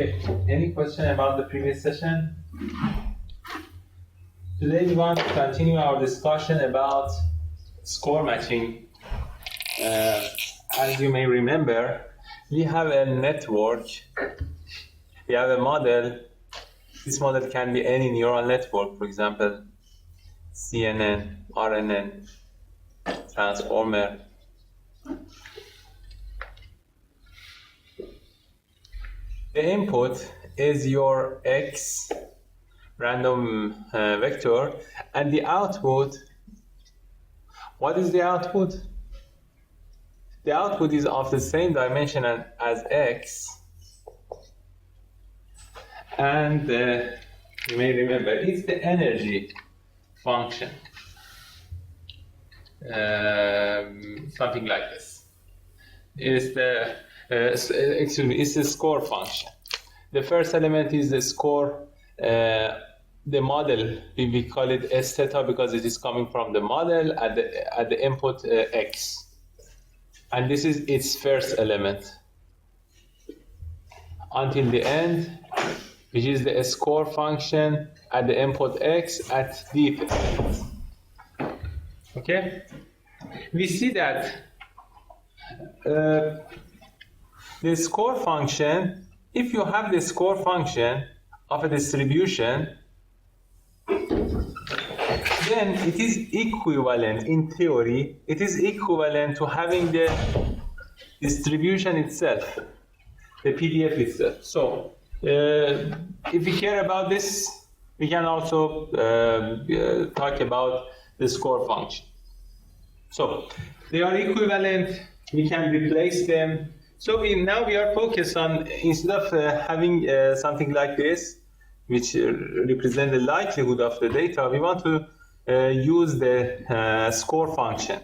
Okay, any question about the previous session? Today we want to continue our discussion about score matching. As you may remember, we have a network, we have a model. This model can be any neural network, for example, CNN, RNN, transformer. The input is your X random vector, and the output, what is the output? The output is of the same dimension as X, and you may remember it's the energy function, something like this. It's the it's the score function. The first element is the score. The model, we call it S theta because it is coming from the model at the input X, and this is its first element until the end, which is the score function at the input X at deep end. Okay, we see that the score function, if you have the score function of a distribution, then it is equivalent, in theory, it is equivalent to having the distribution itself, the PDF itself. So, if we care about this, we can also talk about the score function. So, they are equivalent, we can replace them. So now we are focused on, instead of having something like this, which represent the likelihood of the data, we want to use the score function.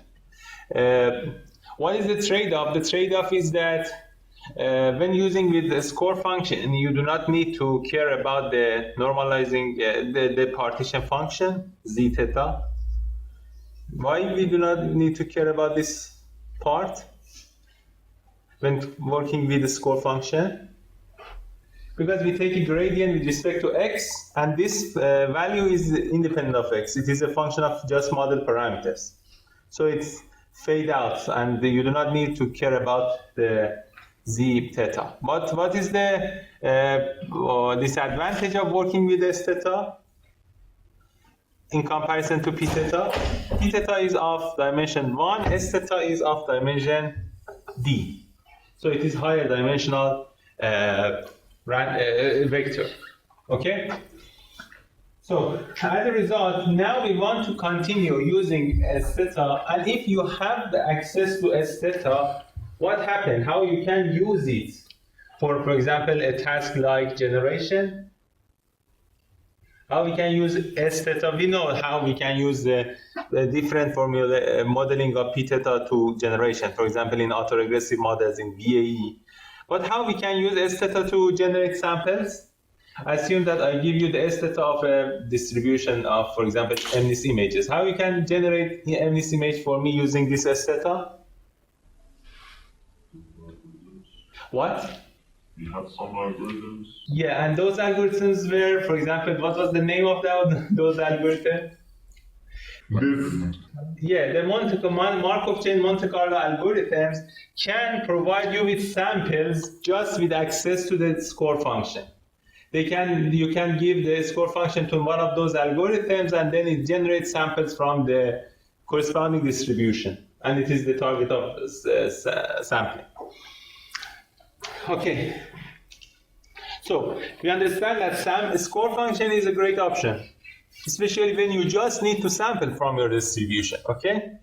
What is the trade-off? The trade-off is that when using with the score function, you do not need to care about the normalizing, the partition function, z theta. Why we do not need to care about this part when working with the score function? Because we take a gradient with respect to x, and this value is independent of x. It is a function of just model parameters. So it's fade out, and you do not need to care about the z theta. But what is the disadvantage of working with s theta in comparison to p theta? P theta is of dimension 1, s theta is of dimension d. So it is higher dimensional vector. Okay? So as a result, now we want to continue using s theta, and if you have the access to s theta, what happens? How you can use it for example, a task like generation? How we can use s theta? We know how we can use the different formula modeling of p theta to generation, for example, in autoregressive models in VAE. But how we can use s theta to generate samples? Assume that I give you the s theta of a distribution of, for example, MNIST images. How you can generate the MNIST image for me using this s theta? What? You have some algorithms. Yeah, and those algorithms were, for example, what was the name of those algorithms? Yeah, the Markov chain Monte Carlo algorithms can provide you with samples just with access to the score function. You can give the score function to one of those algorithms, and then it generates samples from the corresponding distribution, and it is the target of sampling. Okay, so we understand that score function is a great option, especially when you just need to sample from your distribution. Okay,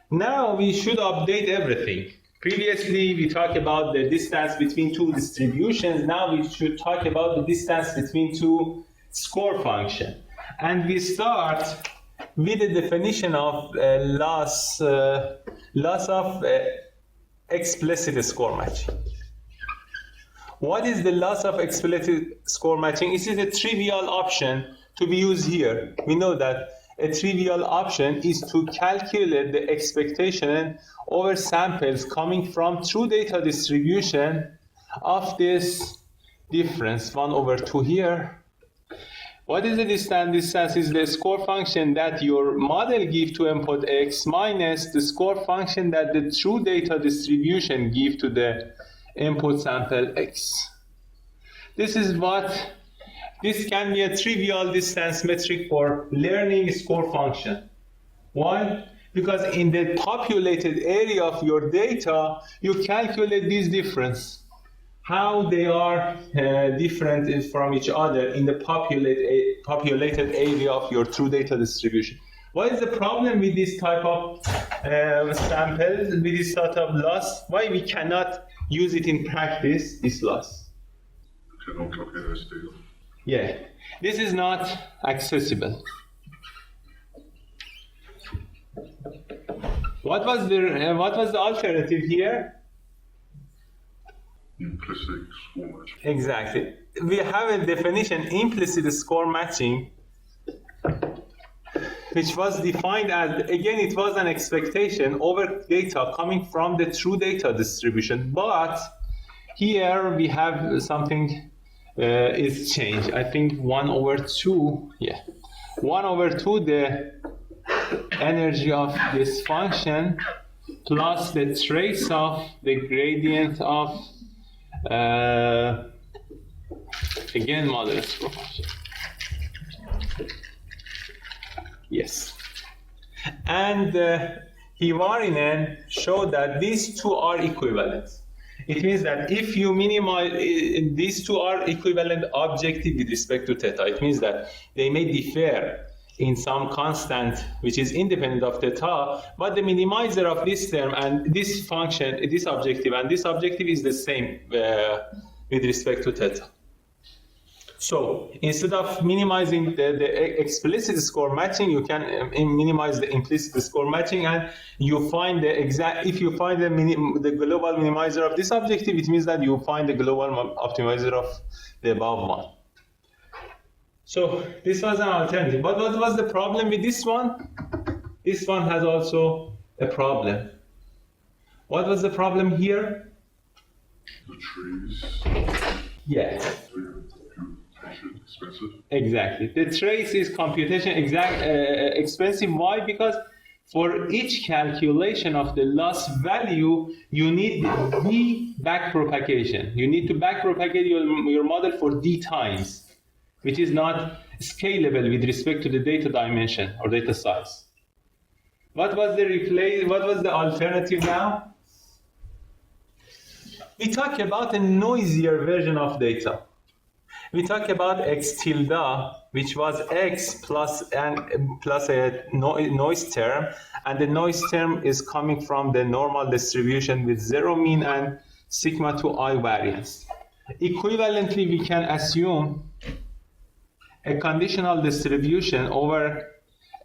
now we should update everything. Previously we talked about the distance between two distributions. Now we should talk about the distance between two score functions, and we start with the definition of loss of explicit score matching. What is the loss of explicit score matching? This is a trivial option to be used here. We know that a trivial option is to calculate the expectation over samples coming from true data distribution of this difference, 1 over 2 here. What is the distance? Distance is the score function that your model give to input x minus the score function that the true data distribution give to the input sample x. This can be a trivial distance metric for learning score function. Why? Because in the populated area of your data, you calculate this difference. How they are different from each other in the populated area of your true data distribution. What is the problem with this type of samples, with this sort of loss? Why we cannot use it in practice, this loss? Cannot calculate this data. Yeah, this is not accessible. What was the alternative here? Implicit score matching. Exactly. We have a definition, implicit score matching, which was defined as, again, it was an expectation over data coming from the true data distribution. But here we have something is changed. I think 1 over 2, yeah. 1 over 2, the energy of this function plus the trace of the gradient of again model score function. Yes. And Hivarinen showed that these two are equivalent. It means that if you minimize, these two are equivalent objective with respect to theta. It means that they may differ in some constant which is independent of theta, but the minimizer of this term and this function, this objective and this objective is the same with respect to theta. So instead of minimizing the explicit score matching, you can minimize the implicit score matching, and you find the exact. If you find the global minimizer of this objective, it means that you find the global optimizer of the above one. So this was an alternative. But what was the problem with this one? This one has also a problem. What was the problem here? The trees. Yeah. Expensive. Exactly. The trace is computation expensive. Why? Because for each calculation of the loss value, you need d backpropagation. You need to backpropagate your model for d times, which is not scalable with respect to the data dimension or data size. What was the alternative now? We talk about a noisier version of data. We talk about x tilde, which was x plus a noise term, and the noise term is coming from the normal distribution with zero mean and sigma to I variance. Equivalently, we can assume a conditional distribution over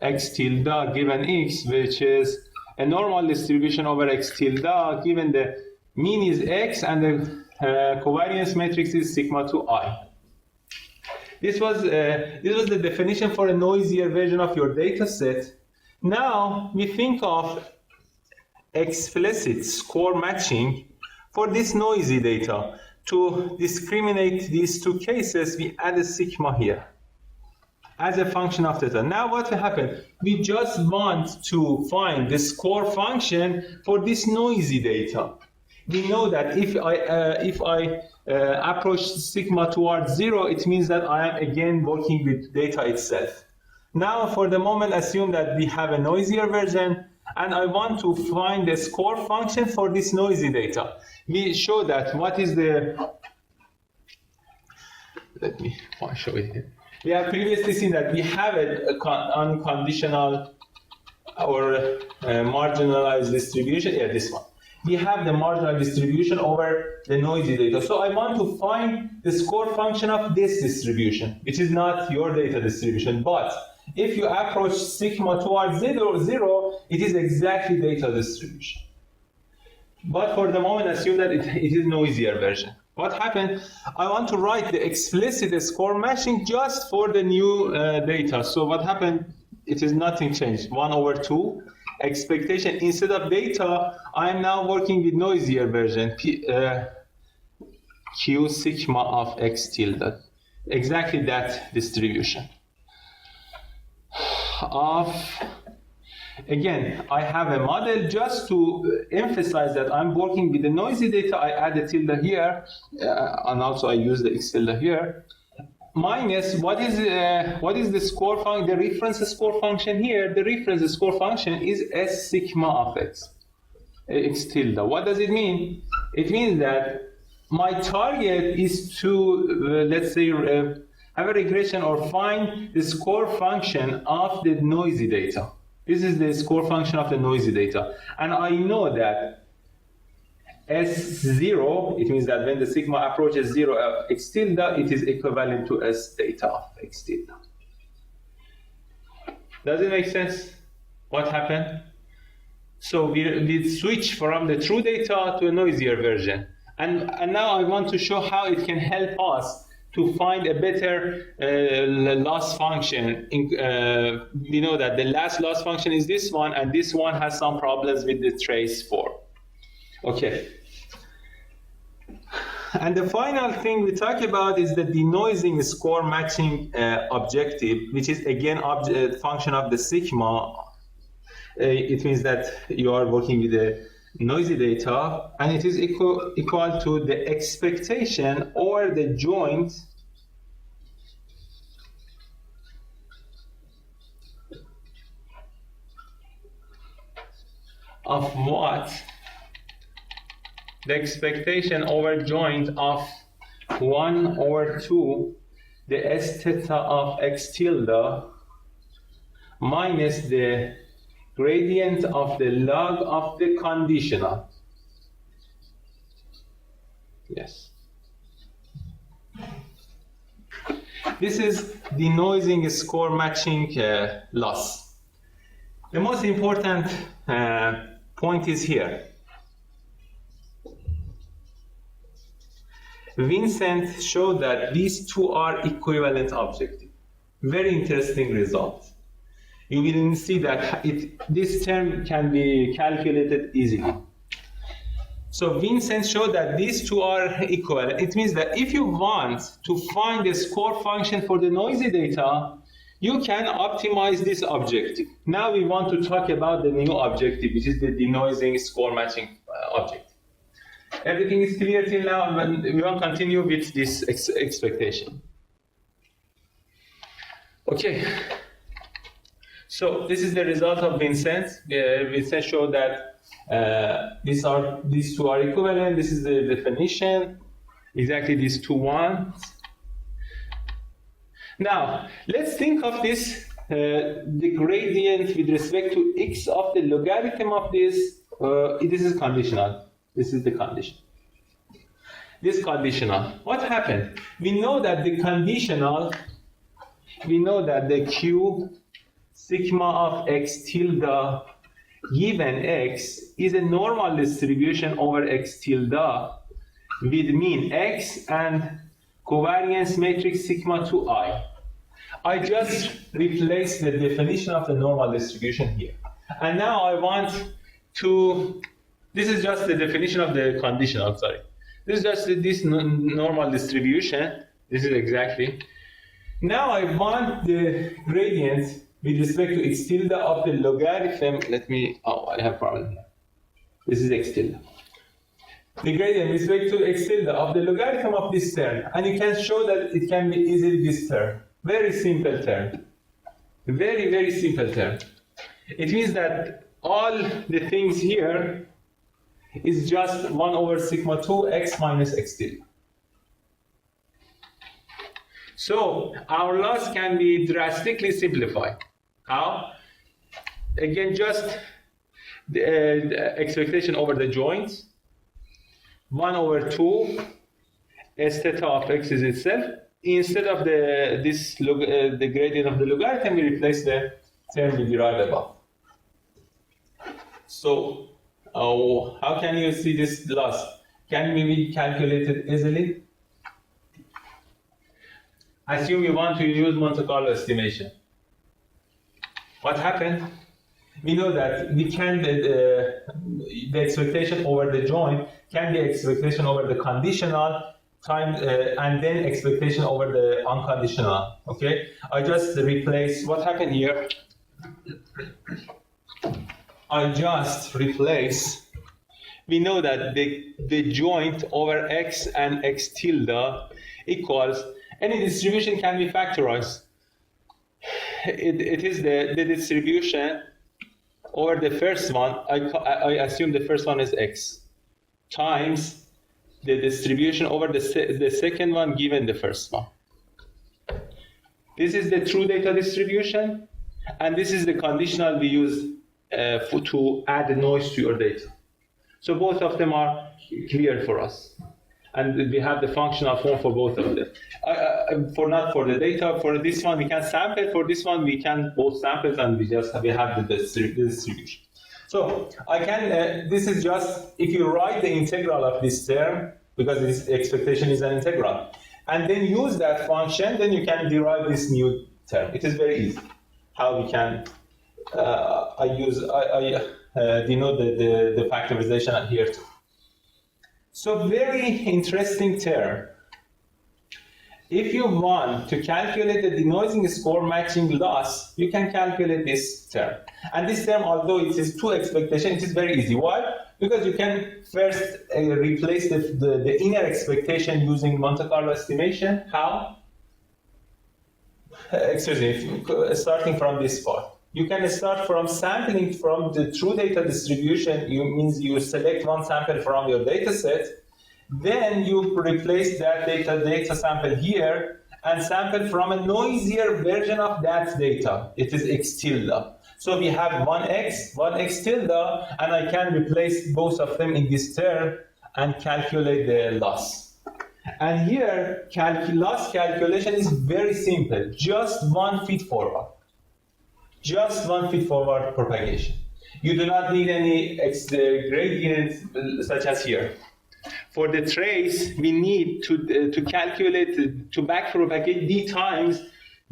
x tilde given x, which is a normal distribution over x tilde given the mean is x and the covariance matrix is sigma to I. This was the definition for a noisier version of your data set. Now we think of explicit score matching for this noisy data. To discriminate these two cases, we add a sigma here as a function of theta. Now what will happen? We just want to find the score function for this noisy data. We know that if I approach sigma towards 0, it means that I am again working with data itself. Now for the moment, assume that we have a noisier version, and I want to find the score function for this noisy data. We show that what is the, let me show it here. We have previously seen that we have a unconditional or marginalized distribution. Yeah, this one. We have the marginal distribution over the noisy data. So I want to find the score function of this distribution, which is not your data distribution. But if you approach sigma towards 0, it is exactly data distribution. But for the moment, assume that it is noisier version. What happened? I want to write the explicit score matching just for the new data. So what happened? It is nothing changed. 1 over 2. Expectation instead of data, I am now working with noisier version. Q sigma of X tilde. Exactly that distribution. Again, I have a model just to emphasize that I'm working with the noisy data. I add a tilde here, and also I use the X tilde here. Minus what is the score function? The reference score function here. The reference score function is S sigma of X tilde. What does it mean? It means that my target is to let's say have a regression or find the score function of the noisy data. This is the score function of the noisy data. And I know that S0, it means that when the sigma approaches 0 X tilde, it is equivalent to S data of X tilde. Does it make sense? What happened? So we switch from the true data to a noisier version. And now I want to show how it can help us to find a better loss function. We know that the last loss function is this one, and this one has some problems with the trace form. Okay. And the final thing we talk about is the denoising score matching objective, which is again function of the sigma. It means that you are working with the noisy data, and it is equal to the expectation over the joint of what? The expectation over joint of 1 over 2, the S theta of X tilde minus the gradient of the log of the conditional. Yes. This is denoising score matching loss. The most important point is here. Vincent showed that these two are equivalent objectives. Very interesting result. You will see that this term can be calculated easily. So Vincent showed that these two are equivalent. It means that if you want to find the score function for the noisy data, you can optimize this objective. Now we want to talk about the new objective, which is the denoising score matching objective. Everything is clear till now, and we will continue with this expectation. Okay. So this is the result of Vincent. Vincent showed that these two are equivalent. This is the definition. Exactly these two ones. Now let's think of this the gradient with respect to x of the logarithm of this. This is conditional. This is the condition. This conditional. What happened? We know that the conditional. We know that the Q sigma of X tilde given X is a normal distribution over X tilde with mean X and covariance matrix sigma to I. I just replaced the definition of the normal distribution here. And now I want to, this is just the definition of the conditional, sorry. This is just this normal distribution. This is exactly. Now I want the gradient with respect to X tilde of the logarithm. I have a problem here. This is X tilde. The gradient with respect to X tilde of the logarithm of this term. And you can show that it can be easily this term. Very simple term. Very, very simple term. It means that all the things here is just 1 over sigma 2 x minus X tilde. So our loss can be drastically simplified. How? Again, just the expectation over the joint. 1 over 2 S theta of X is itself. Instead of the gradient of the logarithm, we replace the term we derived above. So how can you see this loss? Can we calculate it easily? Assume you want to use Monte Carlo estimation. What happened? We know that we can the expectation over the joint can be expectation over the conditional time and then expectation over the unconditional. Okay, I just replace what happened here. I just replace. We know that the joint over x and x tilde equals any distribution can be factorized. It is the distribution over the first one. I assume the first one is x times the distribution over the second one given the first one. This is the true data distribution, and this is the conditional we use to add noise to your data. So both of them are clear for us. And we have the functional form for both of them. Not for the data, for this one we can sample, for this one we can both samples and we have the distribution. So I can, this is just, if you write the integral of this term, because this expectation is an integral, and then use that function, then you can derive this new term. It is very easy. How we can, denote the factorization here too. So very interesting term. If you want to calculate the denoising score matching loss, you can calculate this term. And this term, although it is two expectation, it is very easy. Why? Because you can first replace the inner expectation using Monte Carlo estimation. How? Starting from this part. You can start from sampling from the true data distribution. Means you select one sample from your data set, then you replace that data sample here and sample from a noisier version of that data. It is x tilde. So we have one x tilde, and I can replace both of them in this term and calculate the loss. And here, loss calculation is very simple, just one feed forward. Just one feed forward propagation. You do not need any gradients such as here. For the trace, we need to calculate, to back propagate d times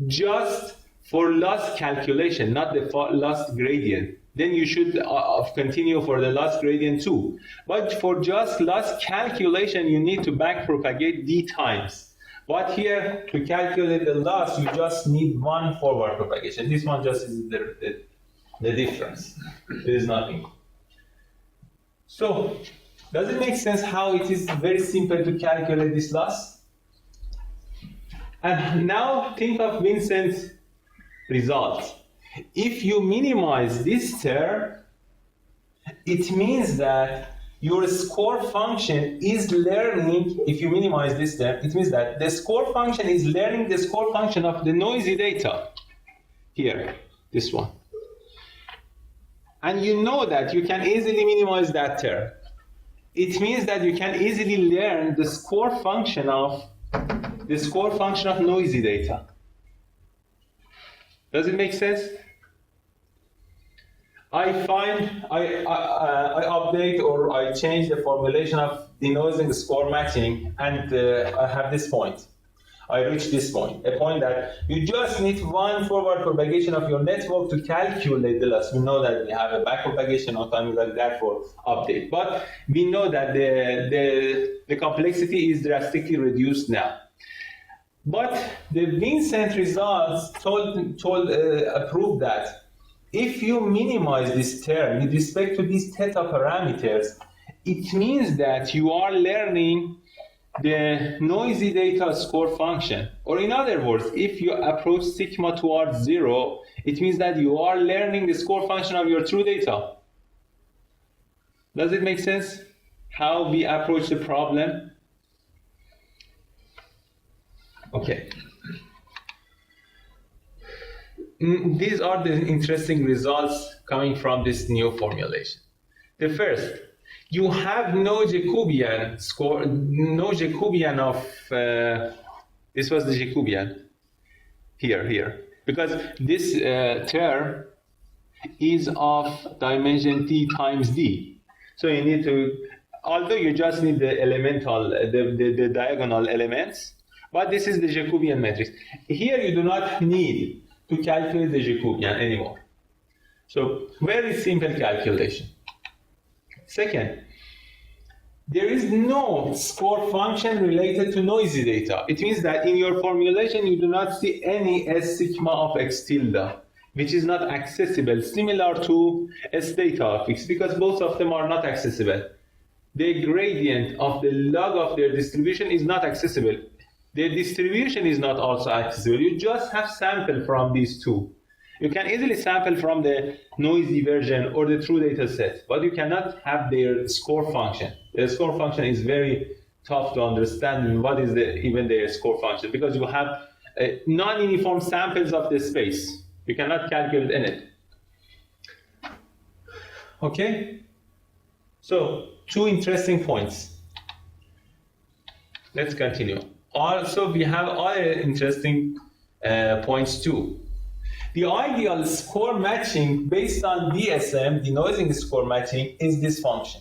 just for loss calculation, not the loss gradient. Then you should continue for the loss gradient too. But for just loss calculation, you need to back propagate d times. But here, to calculate the loss, you just need one forward propagation. This one just is the difference. There is nothing. So, does it make sense how it is very simple to calculate this loss? And now think of Vincent's result. If you minimize this term, it means that your score function is learning, if you minimize this term, it means that the score function is learning the score function of the noisy data. Here, this one. And you know that you can easily minimize that term. It means that you can easily learn the score function of noisy data. Does it make sense? I update or I change the formulation of denoising score matching, and I have this point. I reach this point, a point that you just need one forward propagation of your network to calculate the loss. We know that we have a back propagation or something like that for update, but we know that the complexity is drastically reduced now. But the Vincent results proved that if you minimize this term with respect to these theta parameters, it means that you are learning the noisy data score function. Or in other words, if you approach sigma towards 0, it means that you are learning the score function of your true data. Does it make sense how we approach the problem? Okay. These are the interesting results coming from this new formulation. The first, you have no Jacobian score, no Jacobian of, this was the Jacobian, here. Because this term is of dimension t times d. So you need to, although you just need the elemental, the diagonal elements, but this is the Jacobian matrix. Here you do not need to calculate the Jacobian anymore. So very simple calculation. Second, there is no score function related to noisy data. It means that in your formulation, you do not see any S sigma of X tilde, which is not accessible, similar to S theta of X, because both of them are not accessible. The gradient of the log of their distribution is not accessible. Their distribution is not also accessible. You just have sample from these two. You can easily sample from the noisy version or the true data set, but you cannot have their score function. The score function is very tough to understand what is even their score function, because you have non-uniform samples of the space. You cannot calculate anything. Okay? So, two interesting points. Let's continue. Also, we have other interesting points too. The ideal score matching based on DSM, denoising score matching, is this function.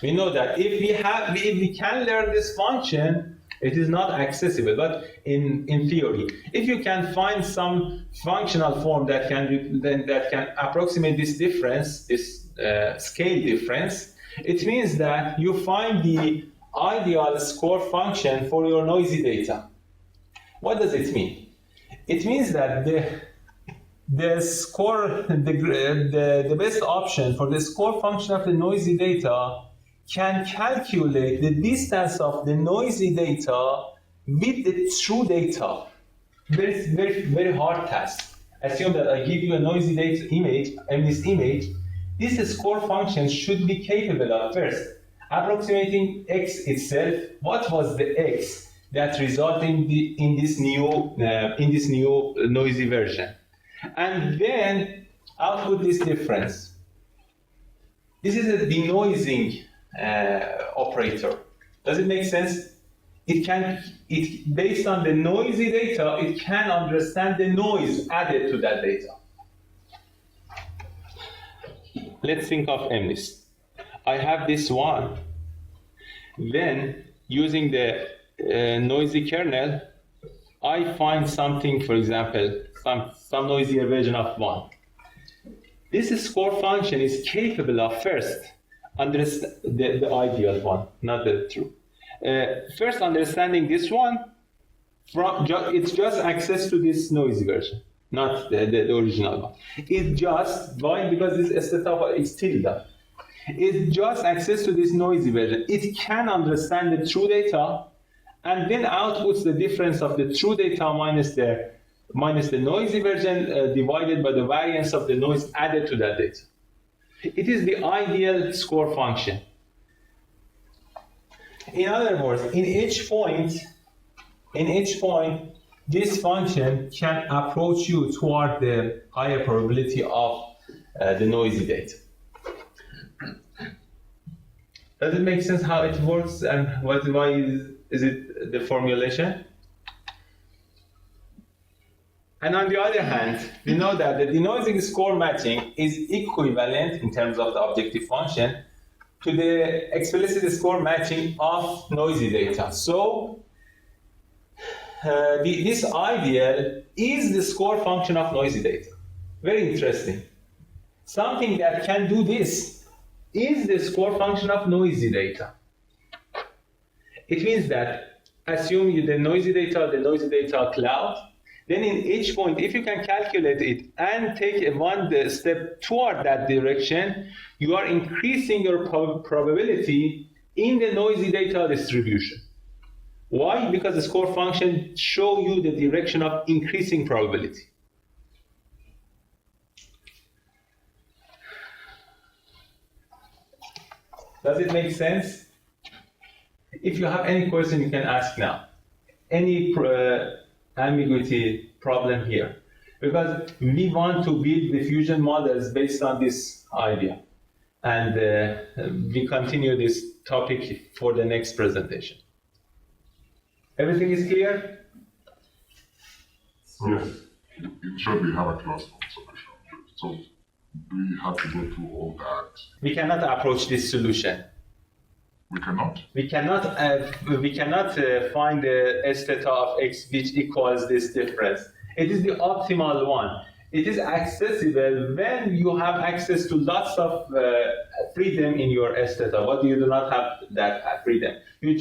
We know that if we can learn this function, it is not accessible, but in theory, if you can find some functional form that can approximate this difference, this scale difference, it means that you find the ideal score function for your noisy data. What does it mean? It means that the best option for the score function of the noisy data can calculate the distance of the noisy data with the true data. Very hard task. Assume that I give you a noisy data image, and this score function should be capable of first approximating X itself. What was the X that resulted in this new noisy version, and then output this difference. This is a denoising operator. Does it make sense? Based on the noisy data, it can understand the noise added to that data. Let's think of MNIST. I have this one. Then, using the noisy kernel, I find something, for example, some noisier version of 1. This score function is capable of first understand the ideal one, not the true. First understanding this one, it's just access to this noisy version, not the original one. It's just, why? Because this theta is tilde. It's just access to this noisy version. It can understand the true data, and then outputs the difference of the true data minus the noisy version divided by the variance of the noise added to that data. It is the ideal score function. In other words, in each point, this function can approach you toward the higher probability of the noisy data. Does it make sense how it works, and why is it the formulation? And on the other hand, we know that the denoising score matching is equivalent in terms of the objective function to the explicit score matching of noisy data. So this ideal is the score function of noisy data. Very interesting. Something that can do this is the score function of noisy data. It means that assume the noisy data cloud, then in each point, if you can calculate it and take one step toward that direction, you are increasing your probability in the noisy data distribution. Why? Because the score function shows you the direction of increasing probability. Does it make sense? If you have any question, you can ask now. Any ambiguity problem here? Because we want to build diffusion models based on this idea. And we continue this topic for the next presentation. Everything is clear? Yes. In short, we have a class of solution. So we have to go through all that. We cannot approach this solution. We cannot? We cannot find the S theta of x which equals this difference. It is the optimal one. It is accessible when you have access to lots of freedom in your S theta, but you do not have that freedom. You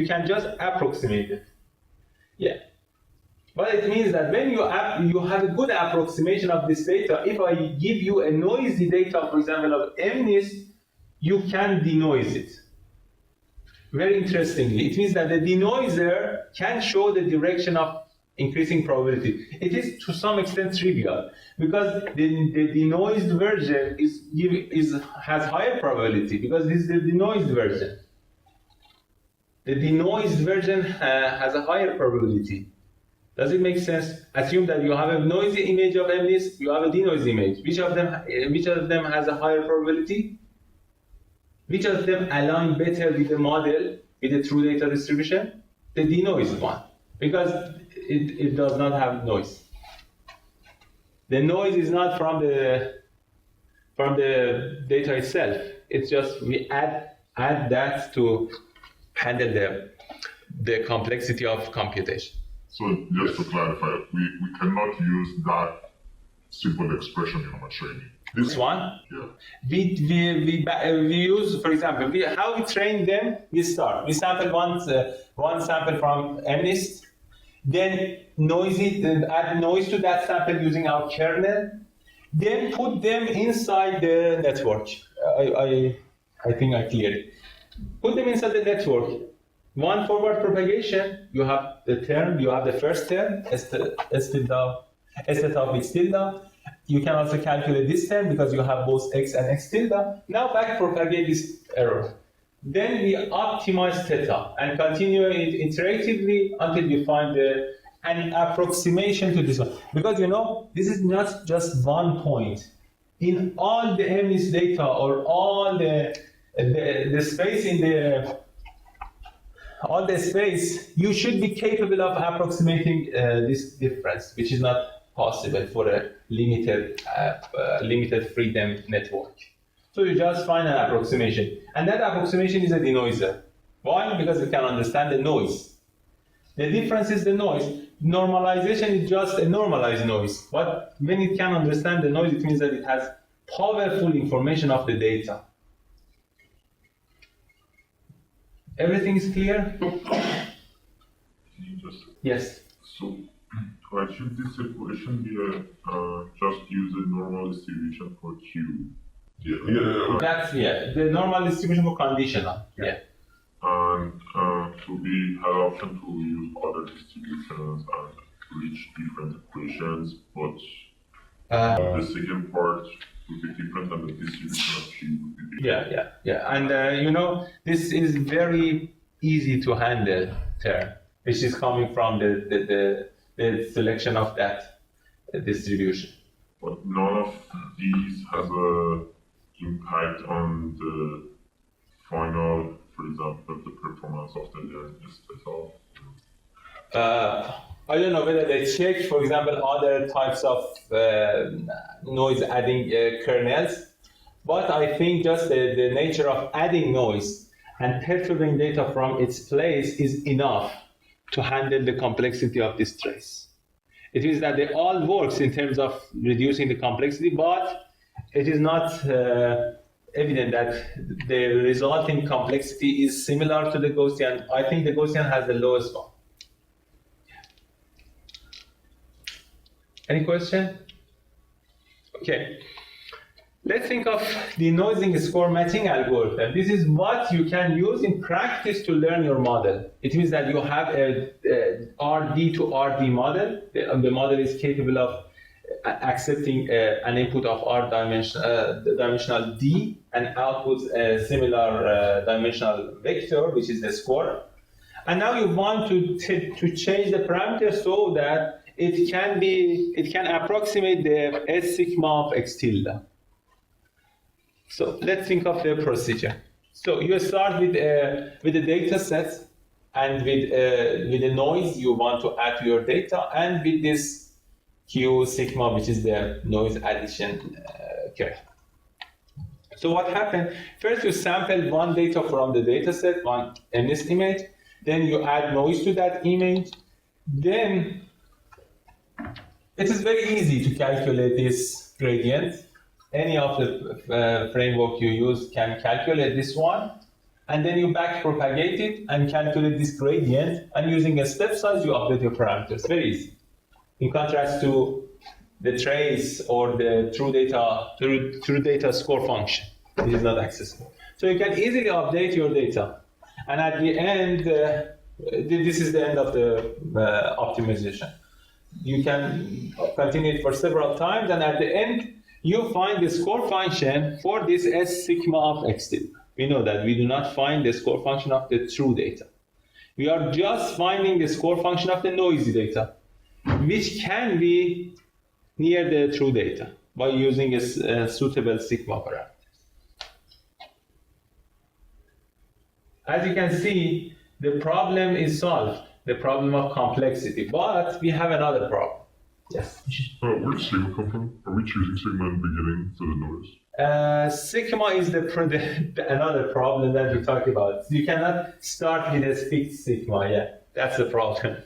can just approximate it. Yeah. But it means that when you have a good approximation of this data, if I give you a noisy data, for example, of MNIST, you can denoise it. Very interestingly, it means that the denoiser can show the direction of increasing probability. It is to some extent trivial because the denoised version has higher probability because this is the denoised version. The denoised version has a higher probability. Does it make sense? Assume that you have a noisy image of MNIST, you have a denoised image. Which of them has a higher probability? Which of them align better with the model, with the true data distribution? The denoised one, because it does not have noise. The noise is not from the data itself. It's just we add that to handle the complexity of computation. So just to clarify, we cannot use that simple expression in our training. This one? Yeah. We use, for example, how we train them, we sample one sample from MNIST, then add noise to that sample using our kernel, then put them inside the network. I think I cleared it. Put them inside the network. One forward propagation, you have the term, you have the first term, S theta with tilde. You can also calculate this term because you have both x and x tilde. Now back propagate this error. Then we optimize theta and continue it iteratively until we find an approximation to this one. Because this is not just one point. In all the MNIST data or all the space in all the space, you should be capable of approximating this difference, which is not possible for a limited freedom network. So you just find an approximation. And that approximation is a denoiser. Why? Because it can understand the noise. The difference is the noise. Normalization is just a normalized noise. But when it can understand the noise, it means that it has powerful information of the data. Everything is clear? Yes. So, to achieve this equation, we just use a normal distribution for Q. Yeah. That's, the normal distribution for conditional. Yeah. And we have option to use other distributions and reach different equations, but the second part would be different and the distribution of Q would be different. Yeah. And this is very easy to handle term, which is coming from the selection of that distribution. But none of these has a impact on the final, for example, the performance of the learning data. I don't know whether they check, for example, other types of noise adding kernels, but I think just the nature of adding noise and perturbing data from its place is enough to handle the complexity of this trace. It means that they all works in terms of reducing the complexity, but it is not evident that the resulting complexity is similar to the Gaussian. I think the Gaussian has the lowest one. Any question? Okay. Let's think of the denoising score matching algorithm. This is what you can use in practice to learn your model. It means that you have a RD to RD model. The model is capable of accepting an input of R dimensional D and outputs a similar dimensional vector, which is the score. And now you want to change the parameter so that it can approximate the S sigma of X tilde. So let's think of the procedure. So you start with the data set and with the noise you want to add to your data, and with this Q sigma, which is the noise addition curve. So what happened? First, you sample one data from the data set, one MNIST image. Then you add noise to that image. Then It is very easy to calculate this gradient. Any of the framework you use can calculate this one, and then you back propagate it and calculate this gradient, and using a step size you update your parameters. Very easy. In contrast to the trace or the true data score function, it is not accessible. So you can easily update your data, and at the end, this is the end of the optimization. You can continue it for several times, and at the end, you find the score function for this S sigma of x tilde. We know that we do not find the score function of the true data. We are just finding the score function of the noisy data, which can be near the true data by using a suitable sigma parameter. As you can see, the problem is solved, the problem of complexity, but we have another problem. Yes? Where does sigma come from? Are we choosing sigma in the beginning for the noise? Sigma is another problem that we talked about. You cannot start with a fixed sigma, yeah, that's the problem.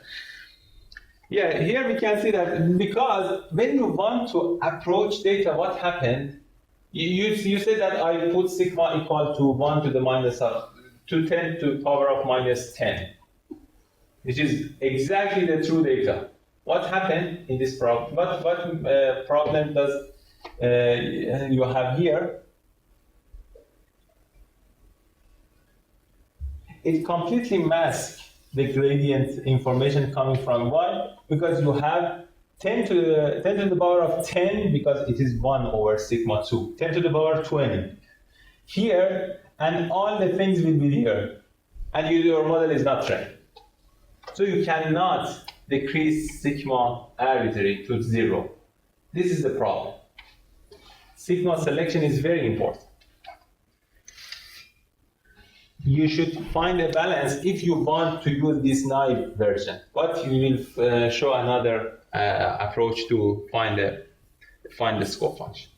Yeah, here we can see that because when you want to approach data, what happened? You said that I put sigma equal to 1 to the minus of, to 10 to the power of minus 10, which is exactly the true data. What happened in this problem? What problem does you have here? It completely masks the gradient information coming from. Why? Because you have 10 to the power of 10 because it is 1 over sigma 2. 10 to the power of 20 here, and all the things will be here, and your model is not trained. So you cannot decrease sigma arbitrary to 0. This is the problem. Sigma selection is very important. You should find a balance if you want to use this naive version, but you will show another approach to find the score function.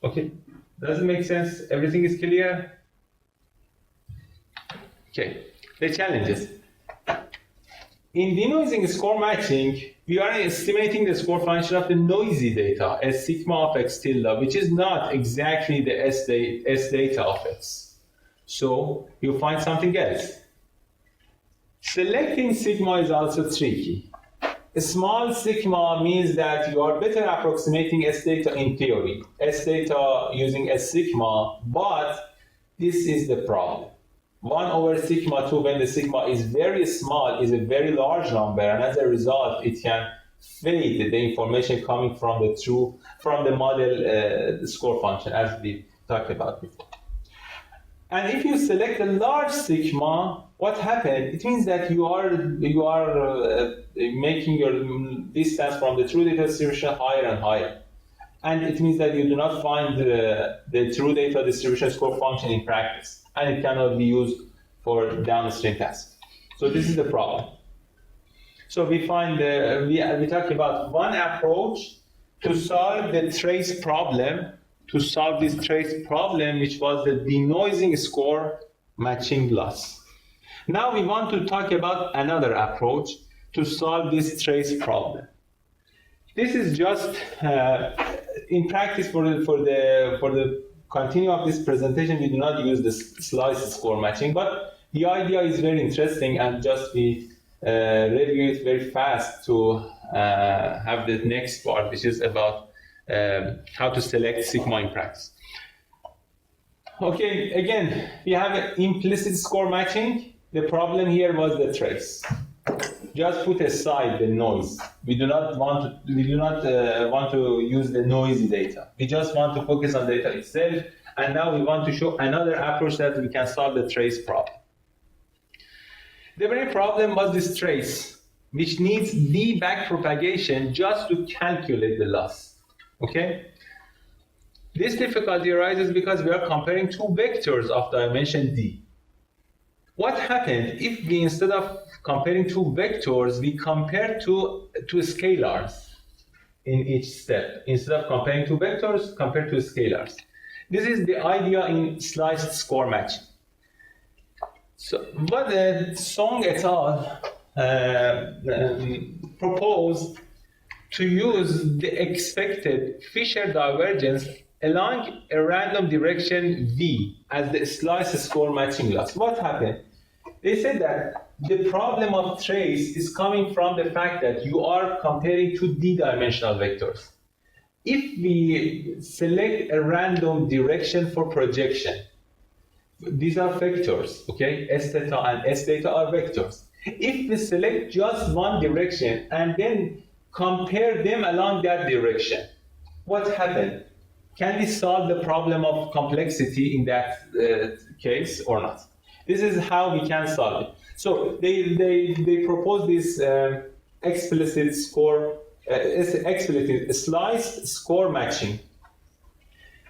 Okay, does it make sense? Everything is clear? Okay, the challenges. In denoising score matching, we are estimating the score function of the noisy data as sigma of x tilde, which is not exactly the S data of x. So you find something else. Selecting sigma is also tricky. A small sigma means that you are better approximating S data in theory, S data using S sigma, but this is the problem. 1 over sigma 2, when the sigma is very small, is a very large number, and as a result, it can fade the information coming from the model score function, as we talked about before. And if you select a large sigma, what happens? It means that you are making your distance from the true data distribution higher and higher. And it means that you do not find the true data distribution score function in practice, and it cannot be used for downstream tasks. So this is the problem. So we find we talked about one approach to solve the trace problem, which was the denoising score matching loss. Now we want to talk about another approach to solve this trace problem. This is just in practice for the continue of this presentation. We do not use the slice score matching, but the idea is very interesting, and just we review it very fast to have the next part, which is about how to select sigma in practice. Okay, again, we have an implicit score matching. The problem here was the trace. Just put aside the noise. We do not want to use the noisy data. We just want to focus on data itself. And now we want to show another approach that we can solve the trace problem. The very problem was this trace, which needs d backpropagation just to calculate the loss. Okay? This difficulty arises because we are comparing two vectors of dimension d. What happened if we, instead of comparing two vectors, we compare two scalars in each step? Instead of comparing two vectors, compare two scalars. This is the idea in sliced score matching. So what Song et al. Proposed to use the expected Fisher divergence along a random direction V as the slice score matching loss. What happened? They said that the problem of trace is coming from the fact that you are comparing two d-dimensional vectors. If we select a random direction for projection, these are vectors, okay? S theta and S theta are vectors. If we select just one direction and then compare them along that direction, what happened? Can we solve the problem of complexity in that case or not? This is how we can solve it. So they propose this explicit slice score matching.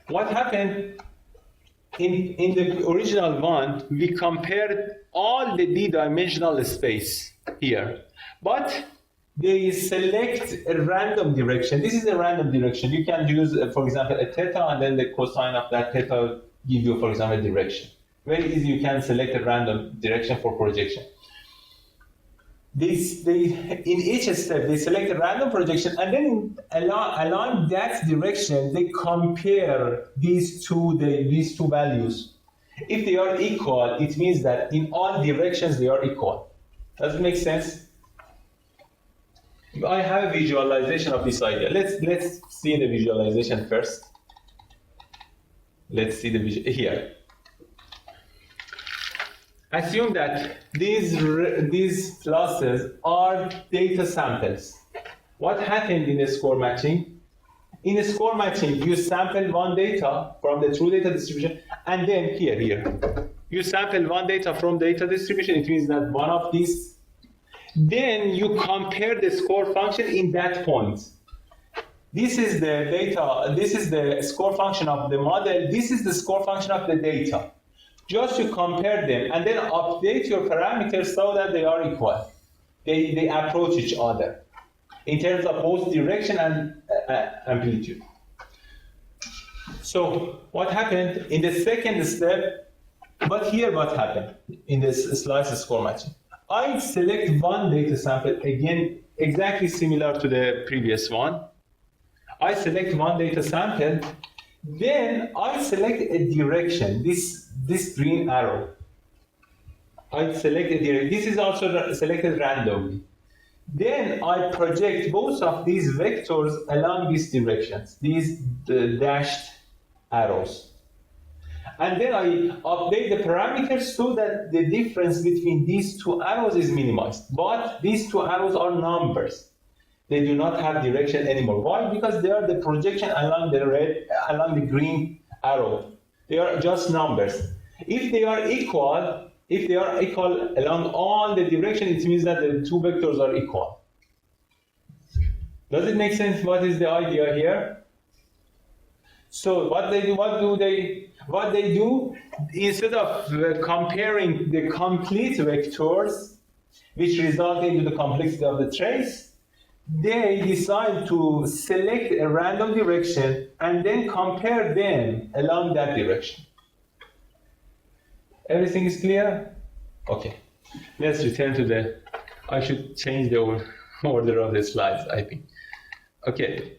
What happened? In the original one, we compared all the d-dimensional space here, but they select a random direction. This is a random direction. You can use, for example, a theta, and then the cosine of that theta give you, for example, a direction. Very easy, you can select a random direction for projection. In each step, they select a random projection, and then along that direction, they compare these two values. If they are equal, it means that in all directions they are equal. Does it make sense? I have a visualization of this idea. Let's see the visualization first. Let's see the visual here. Assume that these classes are data samples. What happened in a score matching? In a score matching, you sample one data from the true data distribution, and then here, you sample one data from data distribution. It means that one of these. Then you compare the score function in that point. This is the data. This is the score function of the model. This is the score function of the data. Just to compare them and then update your parameters so that they are equal. They approach each other in terms of both direction and amplitude. So what happened in the second step, but here what happened in this slice score matching? I select one data sample, again, exactly similar to the previous one. I select one data sample, then I select a direction, this green arrow. I select a direction. This is also selected randomly. Then I project both of these vectors along these directions, these dashed arrows. And then I update the parameters so that the difference between these two arrows is minimized. But these two arrows are numbers. They do not have direction anymore. Why? Because they are the projection along the green arrow. They are just numbers. If they are equal along all the direction, it means that the two vectors are equal. Does it make sense? What is the idea here? So what they do, instead of comparing the complete vectors, which result into the complexity of the trace, they decide to select a random direction and then compare them along that direction. Everything is clear? Okay. Let's return to I should change the order of the slides, I think. Okay.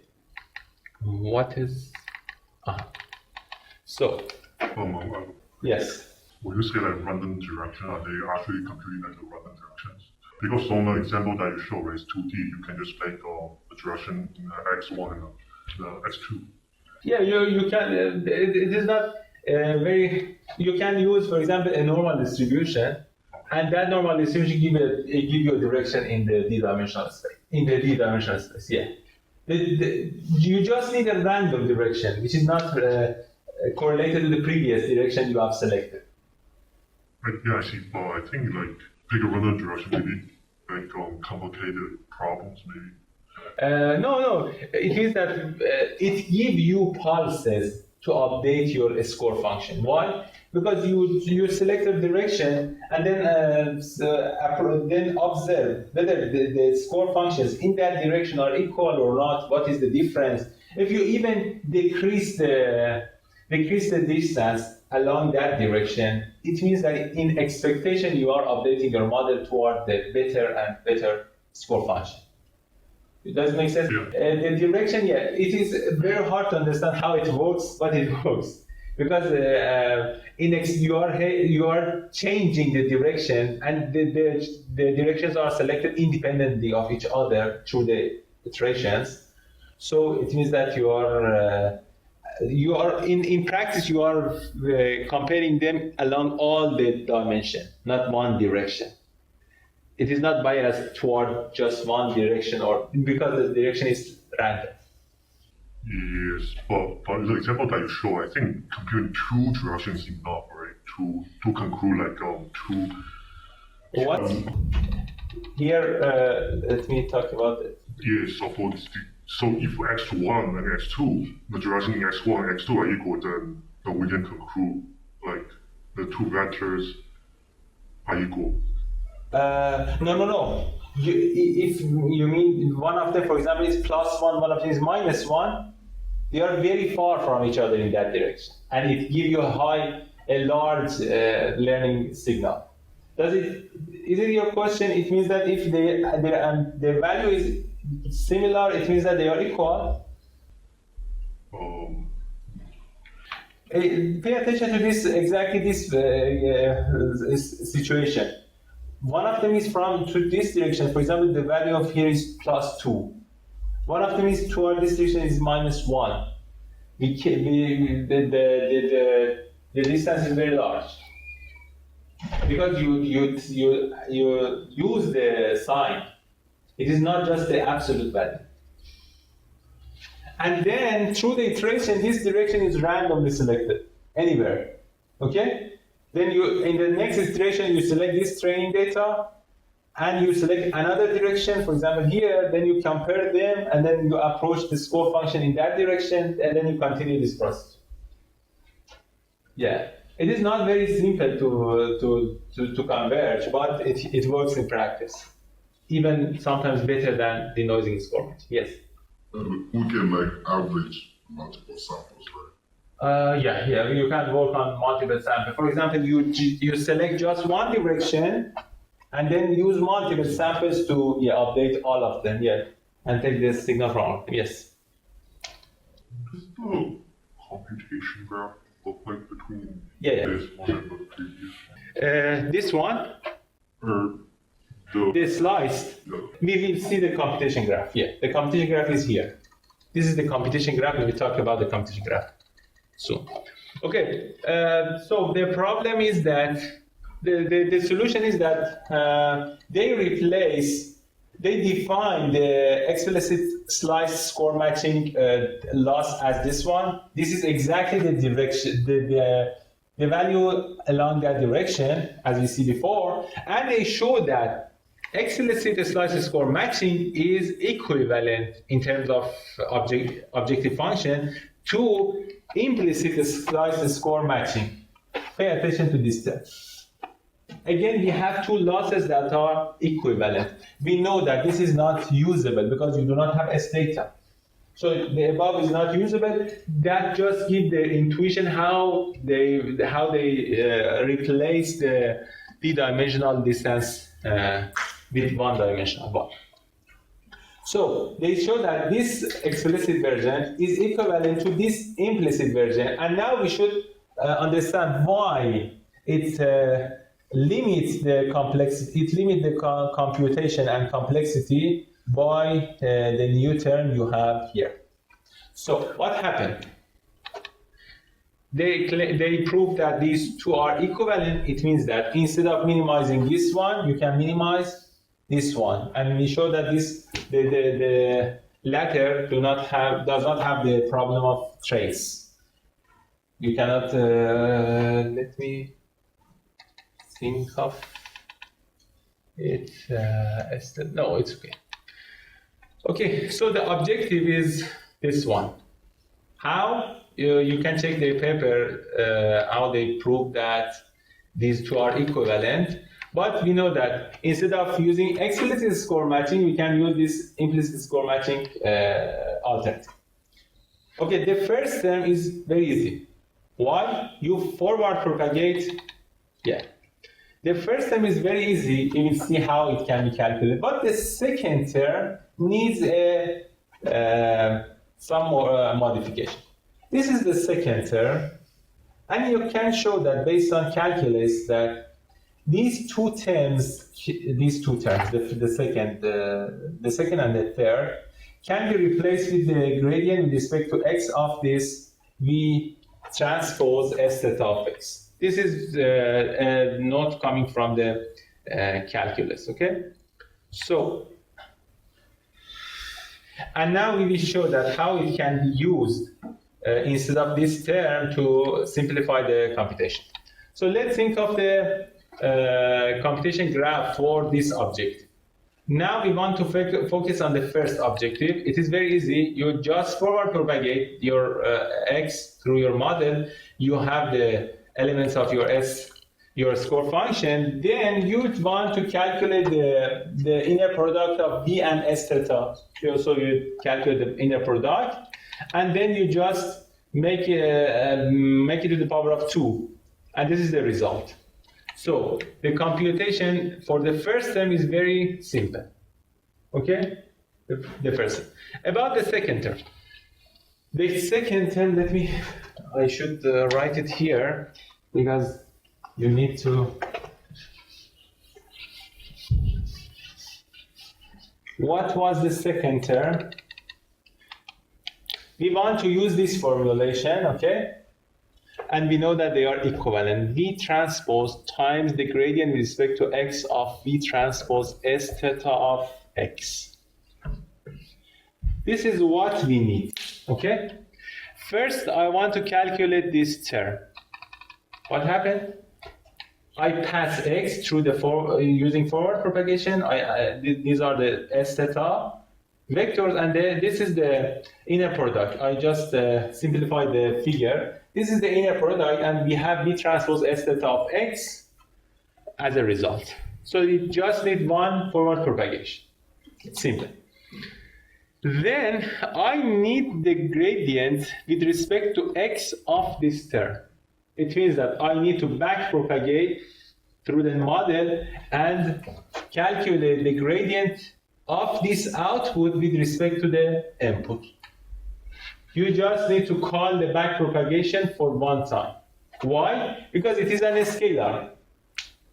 What is... So, yes. When you say like random direction, are they actually computing like the random directions? Because on the example that you show is 2D, you can just make the direction in x1 and the x2. Yeah, you can. It is not very. You can use, for example, a normal distribution, and that normal distribution give you a direction in the d-dimensional space. Yeah. You just need a random direction, which is not correlated to the previous direction you have selected. Yeah, I see. But I think like pick a random direction, maybe like complicated problems, maybe. No. It means that it gives you pulses to update your score function. Why? Because you select a direction and then observe whether the score functions in that direction are equal or not. What is the difference? If you even decrease the distance along that direction, it means that in expectation you are updating your model toward the better and better score function. Does it make sense? Yeah. The direction, yeah, it is very hard to understand how it works, but it works. Because you are changing the direction, and the directions are selected independently of each other through the iterations. So it means that you are in practice you are comparing them along all the dimension, not one direction. It is not biased toward just one direction, or because the direction is random. Yes, but the example that you show, I think computing two directions is enough, right? To conclude like two. What? Here, let me talk about it. Yes, so if x1 and x2, the direction in x1 and x2 are equal, then we can conclude like the two vectors are equal. No. If you mean one of them, for example, is +1, one of them is -1, they are very far from each other in that direction, and it gives you a large learning signal. Is it your question? It means that if their value is similar, it means that they are equal. Pay attention to this situation. One of them is to this direction. For example, the value of here is +2. One of them is toward this direction is -1. The distance is very large because you use the sign. It is not just the absolute value. And then through the iteration, this direction is randomly selected anywhere. Okay? Then in the next iteration, you select this training data, and you select another direction, for example here, then you compare them, and then you approach the score function in that direction, and then you continue this process. Yeah, it is not very simple to converge, but it works in practice, even sometimes better than denoising score match. Yes? We can like average multiple samples, right? Yeah, you can work on multiple samples. For example, you select just one direction, and then use multiple samples to update all of them, and take the signal from them. Yes. Does the computation graph look like between Yeah. this one and the previous one? This one, Or the slice, we will see the computation graph. Yeah, the computation graph is here. This is the computation graph, and we talk about the computation graph soon. Okay, so the problem is that the solution is that they define the explicit slice score matching loss as this one. This is exactly the direction, the value along that direction, as we see before, and they show that explicit slice score matching is equivalent in terms of objective function to implicit slice score matching. Pay attention to this step. Again, we have two losses that are equivalent. We know that this is not usable because you do not have S data. So the above is not usable. That just gives the intuition how they replace the d-dimensional distance with one-dimensional one. So they show that this explicit version is equivalent to this implicit version, and now we should understand why it limits the complexity. It limits the computation and complexity by the new term you have here. So what happened? They proved that these two are equivalent. It means that instead of minimizing this one, you can minimize this one, and we show that the latter does not have the problem of trace. You cannot. Let me think of it. No, it's okay. Okay, so the objective is this one. How? You can check the paper how they prove that these two are equivalent. But we know that instead of using explicit score matching, we can use this implicit score matching alternative. Okay, the first term is very easy. Why? You forward propagate. Yeah. The first term is very easy. You will see how it can be calculated. But the second term needs some more modification. This is the second term. And you can show that based on calculus that these two terms, the second and the third, can be replaced with the gradient with respect to x of this V transpose S theta of x. This is a note coming from the calculus, okay? So, and now we will show that how it can be used instead of this term to simplify the computation. So let's think of the computation graph for this object. Now we want to focus on the first objective. It is very easy. You just forward propagate your x through your model. You have the elements of your score function. Then you want to calculate the inner product of v and s theta. So you calculate the inner product, and then you just make it to the power of 2, and this is the result. So the computation for the first term is very simple. Okay? The first term. About the second term. The second term, I should write it here because you need to. What was the second term? We want to use this formulation, okay? And we know that they are equivalent. V transpose times the gradient with respect to x of V transpose S theta of x. This is what we need, okay? First, I want to calculate this term. What happened? I pass x through the using forward propagation. These are the S theta vectors, and this is the inner product. I just simplified the figure. This is the inner product, and we have V transpose S theta of x as a result. So you just need one forward propagation. It's simple. Then I need the gradient with respect to x of this term. It means that I need to back propagate through the model and calculate the gradient of this output with respect to the input. You just need to call the back propagation for one time. Why? Because it is a scalar.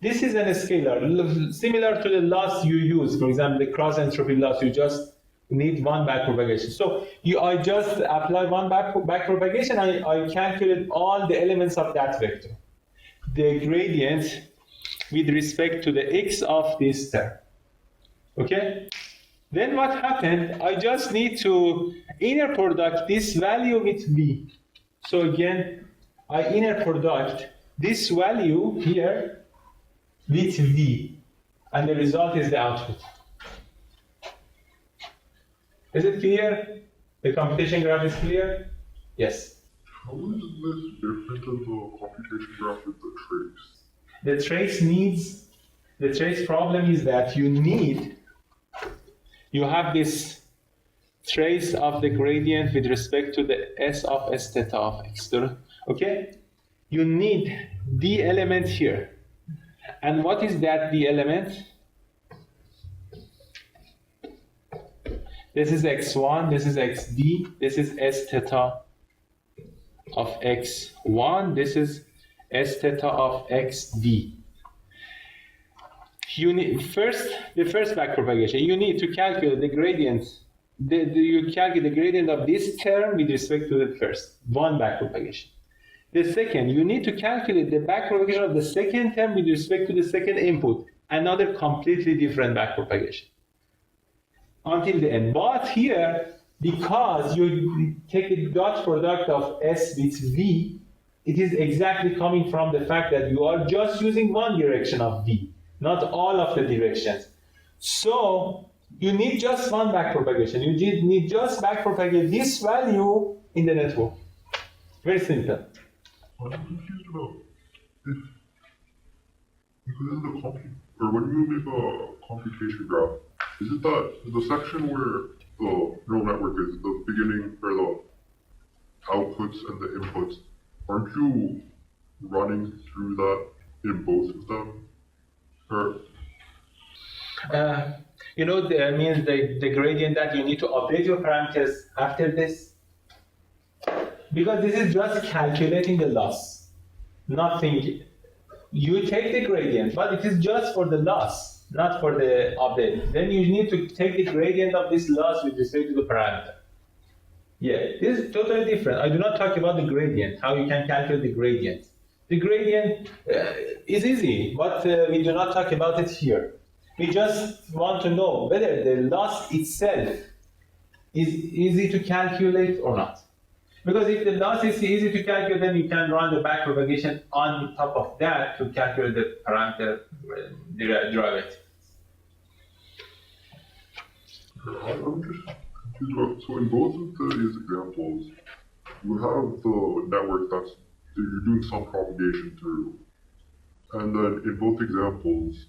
This is a scalar, similar to the loss you use. For example, the cross entropy loss, you just need one back propagation. So I just apply one back propagation, I calculate all the elements of that vector. The gradient with respect to the x of this term. Okay? Then what happened? I just need to inner product this value with v. So again, I inner product this value here with v, and the result is the output. Is it clear? The computation graph is clear? Yes. How is this different than the computation graph with the trace? The trace problem is that you have this trace of the gradient with respect to the S of S theta of x. Okay? You need the element here. And what is that the element? This is x1, this is xd, this is S theta of x1, this is S theta of xd. You need the first back propagation. You need to calculate the gradient. You calculate the gradient of this term with respect to the first, one back propagation. The second, you need to calculate the back propagation of the second term with respect to the second input, another completely different back propagation until the end. But here, because you take the dot product of S with V, it is exactly coming from the fact that you are just using one direction of V, not all of the directions. So you need just one back propagation. You need just back propagate this value in the network. Very simple. I'm confused about if, because in the when you make a computation graph, is it that the section where the neural network is the beginning or the outputs and the inputs, aren't you running through that in both of them? Or, That means the gradient that you need to update your parameters after this. Because this is just calculating the loss. Nothing. You take the gradient, but it is just for the loss, not for the update. Then you need to take the gradient of this loss with respect to the parameter. Yeah, this is totally different. I do not talk about the gradient, how you can calculate the gradient. The gradient is easy, but we do not talk about it here. We just want to know whether the loss itself is easy to calculate or not. Because if the loss is easy to calculate, then you can run the backpropagation on top of that to calculate the parameter derivative. I'm just confused about, so in both of these examples, you have the network that you're doing some propagation through. And then in both examples,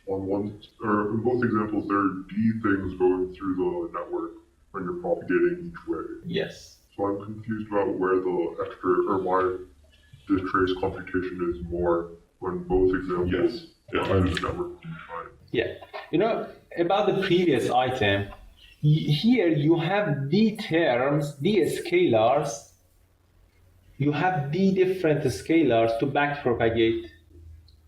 there are D things going through the network when you're propagating each way. Yes. So I'm confused about where the extra, or why the trace computation is more when both examples are the network combined. Yeah. About the previous item, here you have D terms, D scalars. You have D different scalars to backpropagate.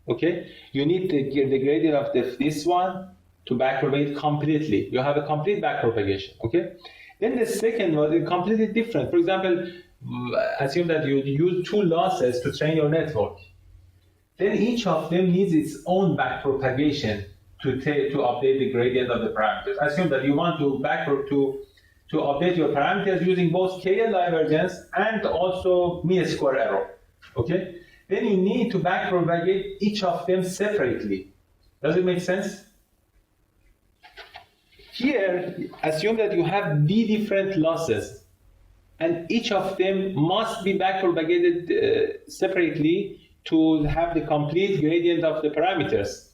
Okay? You need the gradient of this one to backpropagate completely. You have a complete backpropagation. Okay? Then the second one is completely different. For example, assume that you use two losses to train your network. Then each of them needs its own backpropagation to update the gradient of the parameters. Assume that you want to update your parameters using both KL divergence and also mean square error. Okay? Then you need to backpropagate each of them separately. Does it make sense? Here, assume that you have D different losses, and each of them must be backpropagated separately to have the complete gradient of the parameters.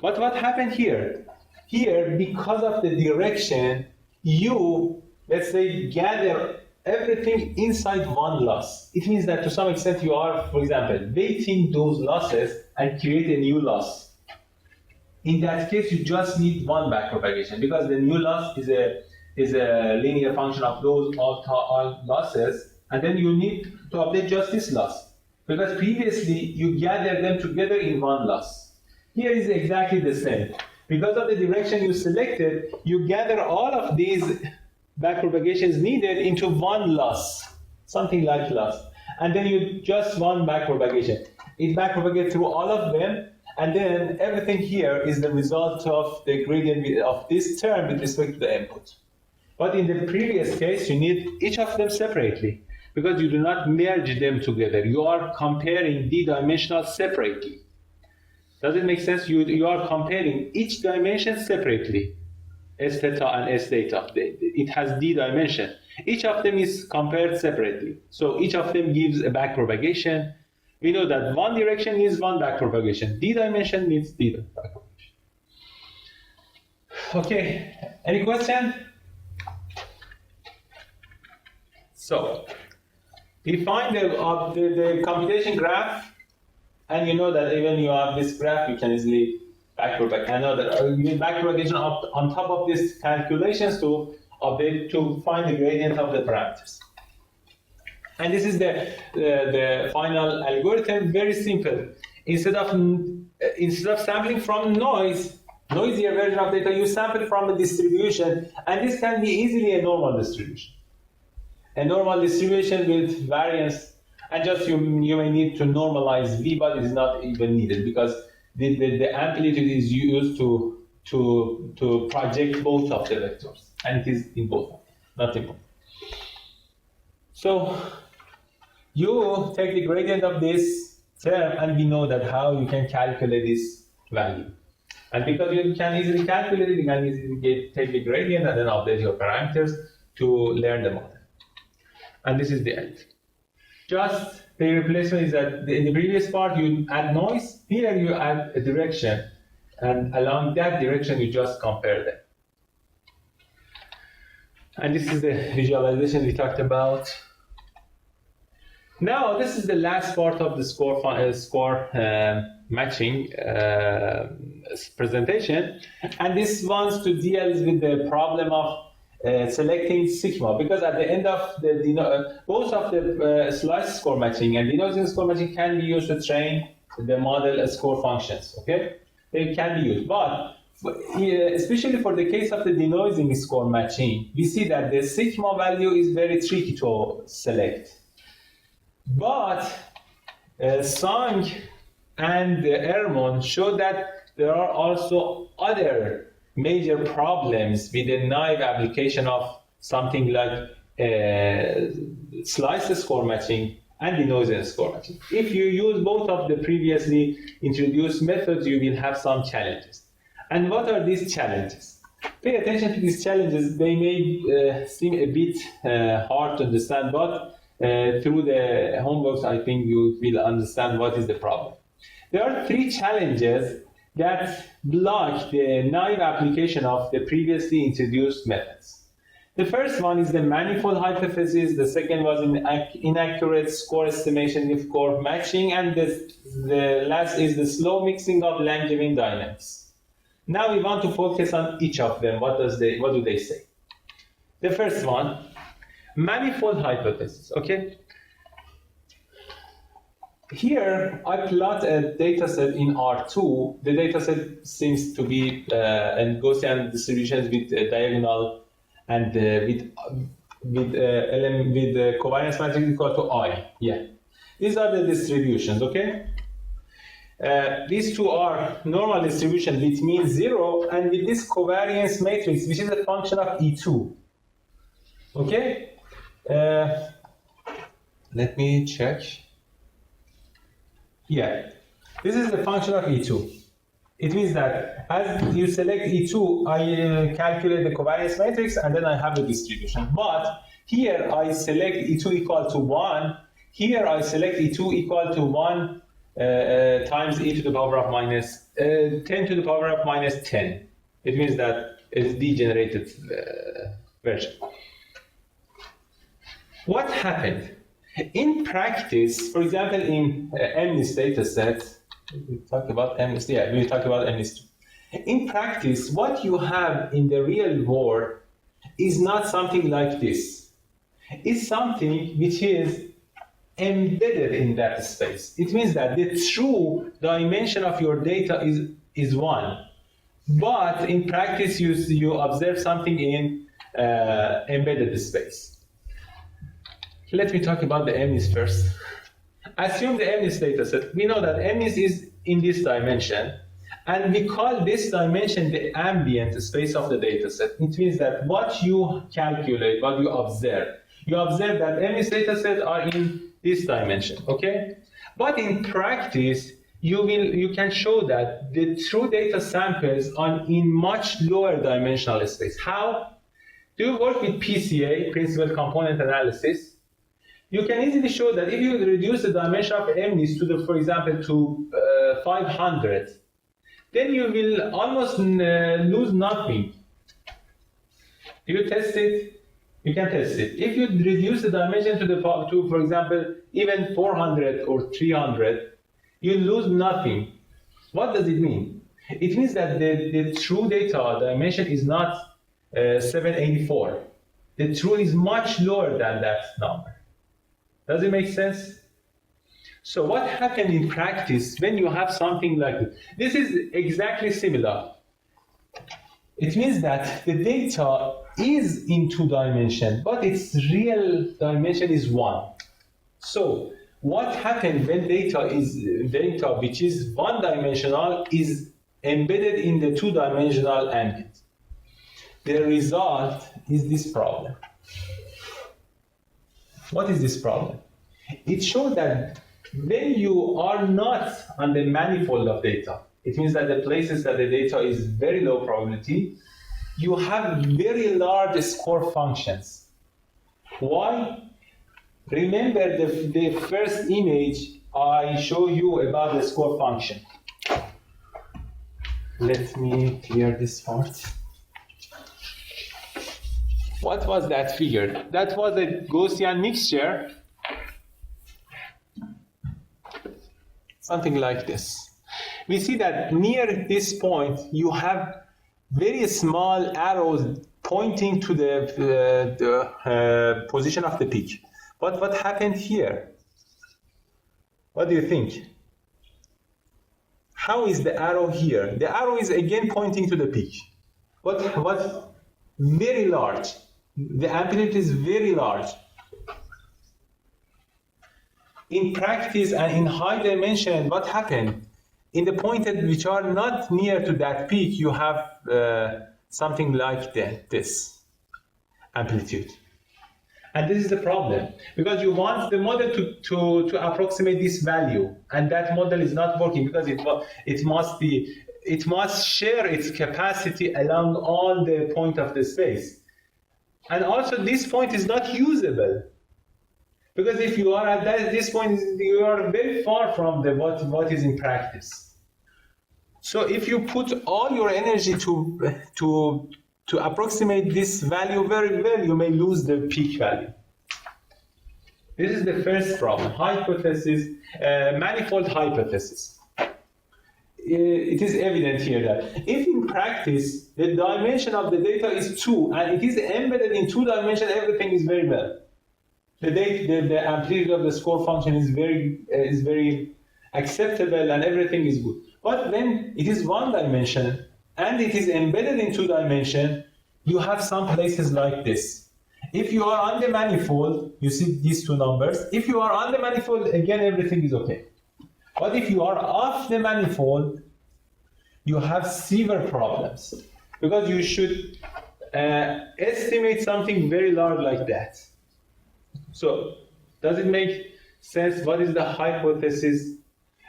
But what happened here? Here, because of the direction, you, let's say, gather everything inside one loss. It means that to some extent you are, for example, weighting those losses and create a new loss. In that case, you just need one backpropagation because the new loss is a linear function of those all losses, and then you need to update just this loss because previously you gathered them together in one loss. Here is exactly the same. Because of the direction you selected, you gather all of these backpropagations needed into one loss, something like loss, and then you just one backpropagation. It backpropagates through all of them. And then everything here is the result of the gradient of this term with respect to the input. But in the previous case, you need each of them separately because you do not merge them together. You are comparing D-dimensional separately. Does it make sense? You are comparing each dimension separately, S theta and S theta. It has D dimension. Each of them is compared separately. So each of them gives a backpropagation. We know that one direction needs one backpropagation. D dimension needs D backpropagation. Okay, any question? So, we find the computation graph, and you know that even you have this graph, you can easily backpropagate. I know that you need backpropagation on top of these calculations to update to find the gradient of the parameters. And this is the final algorithm. Very simple. Instead of sampling from noisier version of data, you sample from a distribution, and this can be easily a normal distribution. A normal distribution with variance, and just you may need to normalize V, but it is not even needed because the amplitude is used to project both of the vectors, and it is in both of them, not in both. So you take the gradient of this term, and we know that how you can calculate this value. And because you can easily calculate it, you can easily take the gradient and then update your parameters to learn the model. And this is the end. Just the replacement is that in the previous part you add noise, here you add a direction, and along that direction you just compare them. And this is the visualization we talked about. Now, this is the last part of the score matching presentation, and this wants to deal with the problem of selecting sigma, because at the end of the both of the slice score matching and denoising score matching can be used to train the model score functions. Okay, they can be used, but especially for the case of the denoising score matching, we see that the sigma value is very tricky to select. But Song and Ermon show that there are also other major problems with the naive application of something like slice score matching and denoising score matching. If you use both of the previously introduced methods, you will have some challenges. And what are these challenges? Pay attention to these challenges. They may seem a bit hard to understand, but through the homeworks, I think you will understand what is the problem. There are three challenges that block the naive application of the previously introduced methods. The first one is the manifold hypothesis, the second was inaccurate score estimation with score matching, and the last is the slow mixing of Langevin dynamics. Now we want to focus on each of them. What do they say? The first one, manifold hypothesis, okay? Here, I plot a dataset in R2. The dataset seems to be a Gaussian distributions with diagonal and with covariance matrix equal to I. Yeah, these are the distributions. Okay. These two are normal distribution with mean 0, and with this covariance matrix, which is a function of E2. Okay. Let me check. Yeah, this is the function of E2. It means that as you select E2, I calculate the covariance matrix, and then I have the distribution. But here I select E2 equal to 1. Here I select E2 equal to 1 times e to the power of minus 10 to the power of minus 10. It means that it's degenerated version. What happened? In practice, for example, in MNIST dataset, we talked about MNIST, yeah, we talked about MNIST. In practice, what you have in the real world is not something like this. It's something which is embedded in that space. It means that the true dimension of your data is 1. But in practice, you observe something in embedded space. Let me talk about the MNIST first. Assume the MNIST dataset. We know that MNIST is in this dimension, and we call this dimension the ambient space of the dataset. It means that what you calculate, what you observe that MNIST datasets are in this dimension, okay? But in practice, you can show that the true data samples are in much lower dimensional space. How? Do you work with PCA, Principal Component Analysis? You can easily show that if you reduce the dimension of MNIST to, for example, to 500, then you will almost lose nothing. Do you test it? You can test it. If you reduce the dimension to for example, even 400 or 300, you lose nothing. What does it mean? It means that the true data dimension is not 784. The true is much lower than that number. Does it make sense? So what happened in practice when you have something like this? This is exactly similar. It means that the data is in 2 dimensions, but its real dimension is 1. So what happens when data which is 1-dimensional is embedded in the 2-dimensional ambient? The result is this problem. What is this problem? It shows that when you are not on the manifold of data, it means that the places that the data is very low probability, you have very large score functions. Why? Remember the first image I show you about the score function. Let me clear this part. What was that figure? That was a Gaussian mixture something like this. We see that near this point, you have very small arrows pointing to the position of the peak. But what happened here? What do you think? How is the arrow here? The arrow is again pointing to the peak. What very large. The amplitude is very large. In practice and in high dimension, what happened? In the points which are not near to that peak, you have something like this amplitude. And this is the problem, because you want the model to approximate this value, and that model is not working because it must share its capacity along all the point of the space. And also this point is not usable, because if you are at this point, you are very far from what is in practice. So if you put all your energy to approximate this value very well, you may lose the peak value. This is the first problem, hypothesis, manifold hypothesis. It is evident here that if in practice the dimension of the data is 2 and it is embedded in 2 dimensions, everything is very well. The amplitude of the score function is very acceptable and everything is good. But when it is 1 dimension and it is embedded in 2 dimensions, you have some places like this. If you are on the manifold, you see these 2 numbers. If you are on the manifold, again, everything is okay. But if you are off the manifold, you have severe problems, because you should estimate something very large like that. So, does it make sense? What is the hypothesis?